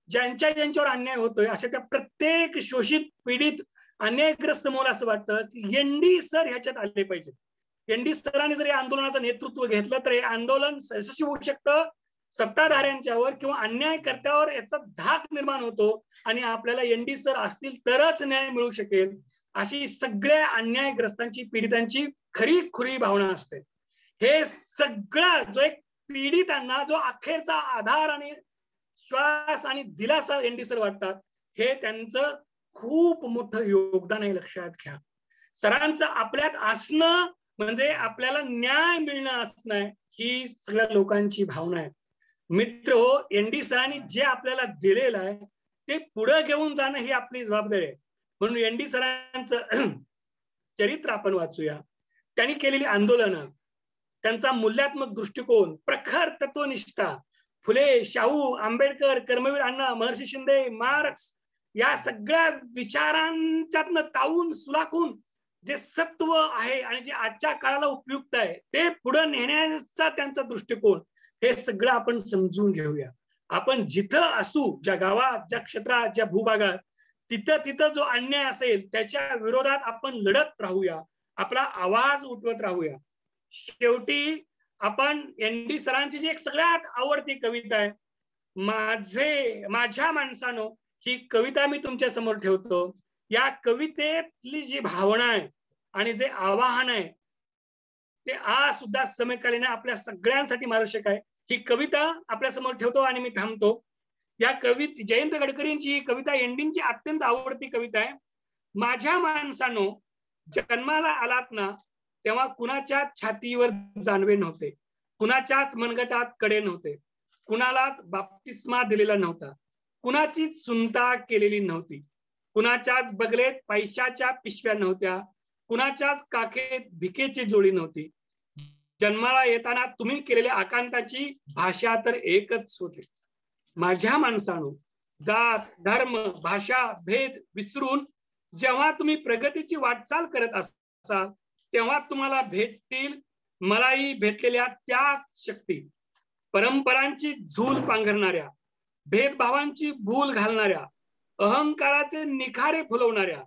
ज्यांच्यावर अन्याय होतोय अशा त्या प्रत्येक शोषित, पीडित, अन्यायग्रस्त समूहाला असं वाटतं की एनडी सर ह्याच्यात आले पाहिजे. एनडी सरांनी जर या आंदोलनाचं नेतृत्व घेतलं तर हे आंदोलन यशस्वी होऊ शकतं. सत्ताधाऱ्यांच्यावर किंवा अन्यायकर्त्यावर याचा धाक निर्माण होतो आणि आपल्याला एनडी सर असतील तरच न्याय मिळू शकेल, अशी सगळ्या अन्यायग्रस्तांची, पीडितांची खरी खुरी भावना असते. हे सगळं जो एक पीडितांना जो अखेरचा आधार आणि श्वास आणि दिलासा एनडी सर वाटतात, हे त्यांचं खूप मोठं योगदान आहे, लक्षात घ्या. सरांचं आपल्यात असणं म्हणजे आपल्याला न्याय मिळणं असणं, ही सगळ्या लोकांची भावना आहे. मित्र हो, एनडी सरांनी जे आपल्याला दिलेलं आहे ते पुढे घेऊन जाणं ही आपली जबाबदारी आहे. म्हणून एनडी सरांचं चरित्र आपण वाचूया. त्यांनी केलेली आंदोलनं, त्यांचा मूल्यात्मक दृष्टिकोन, प्रखर तत्वनिष्ठा, फुले, शाहू, आंबेडकर, कर्मवीर अण्णा, महर्षी शिंदे, मार्क्स या सगळ्या विचारांच्यातनं तावून सुलाखून जे सत्व आहे आणि जे आजच्या काळाला उपयुक्त आहे ते पुढे नेण्याचा त्यांचा दृष्टिकोन, हे सगळं आपण समजून घेऊया. आपण जिथं असू, ज्या गावात, ज्या क्षेत्रात, ज्या भूभागात, तिथं जो अन्याय असेल त्याच्या विरोधात आपण लढत राहूया, आपला आवाज उठवत राहूया. शेवटी आपण एनडी सरांची जी एक सगळ्यात आवडती कविता आहे, माझ्या माणसानो, ही कविता मी तुमच्या समोर ठेवतो. या कवितेतली जी भावना आहे आणि जे आवाहन आहे ते आज सुद्धा समकालीन आपल्या सगळ्यांसाठी मार्गदर्शक आहे. ही कविता आपल्या समोर ठेवतो आणि मी थांबतो. या जयंत गडकरींची ही कविता एनडींची अत्यंत आवडती कविता आहे. माझ्या माणसानो, जन्माला आलात ना तेव्हा कुणाच्याच छातीवर जानवे नव्हते, कुणाच्याच मनगटात कडे नव्हते, कुणालाच बाप्तिस्मा दिलेला नव्हता, कुणाचीच सुनता केलेली नव्हती, कुणाच्याच बगलेत पैशाच्या पिशव्या नव्हत्या, कुणाच्याच काखेत भिकेची जोडी नव्हती. जन्माला येताना तुम्ही केलेल्या आकांताची भाषा तर एकच होती. माझ्या माणसानो, जात, धर्म, भाषा, भेद विसरून जेव्हा तुम्ही प्रगतीची वाटचाल करत असाल तेव्हा तुम्हाला भेटतील मलाही भेटलेल्या त्या शक्ती, परंपरांची झूल पांघरणाऱ्या, भेदभावांची भूल घालणाऱ्या, अहंकाराचे निखारे फुलवणाऱ्या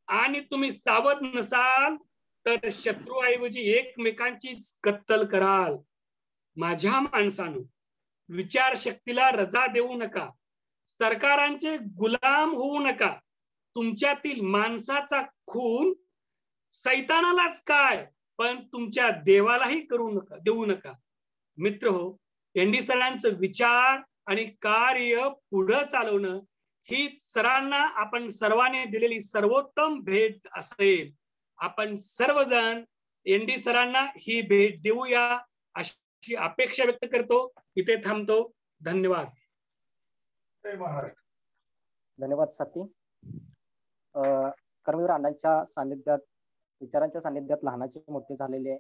आणि तुम्ही सावध नसाल तर शत्रूऐवजी एकमेकांची कत्तल कराल. माझ्या माणसानं, विचारशक्तीला रजा देऊ नका, सरकारांचे गुलाम होऊ नका. तुमच्यातील माणसाचा खून सैतानालाच काय, पण तुमच्या देवालाही देऊ नका. मित्र हो, एनडी सरांचं विचार आणि कार्य पुढे चालवणं ही सरांना आपण सर्वांनी दिलेली सर्वोत्तम भेट असेल. आपण सर्वजण एनडी सरांना ही भेट देऊया अशी अपेक्षा व्यक्त करतो. इथे थांबतो. धन्यवाद.
धन्यवाद साथी. कर्मवीर अण्णांच्या सानिध्यात, विचारांच्या सानिध्यात लहानाचे मोठे झालेले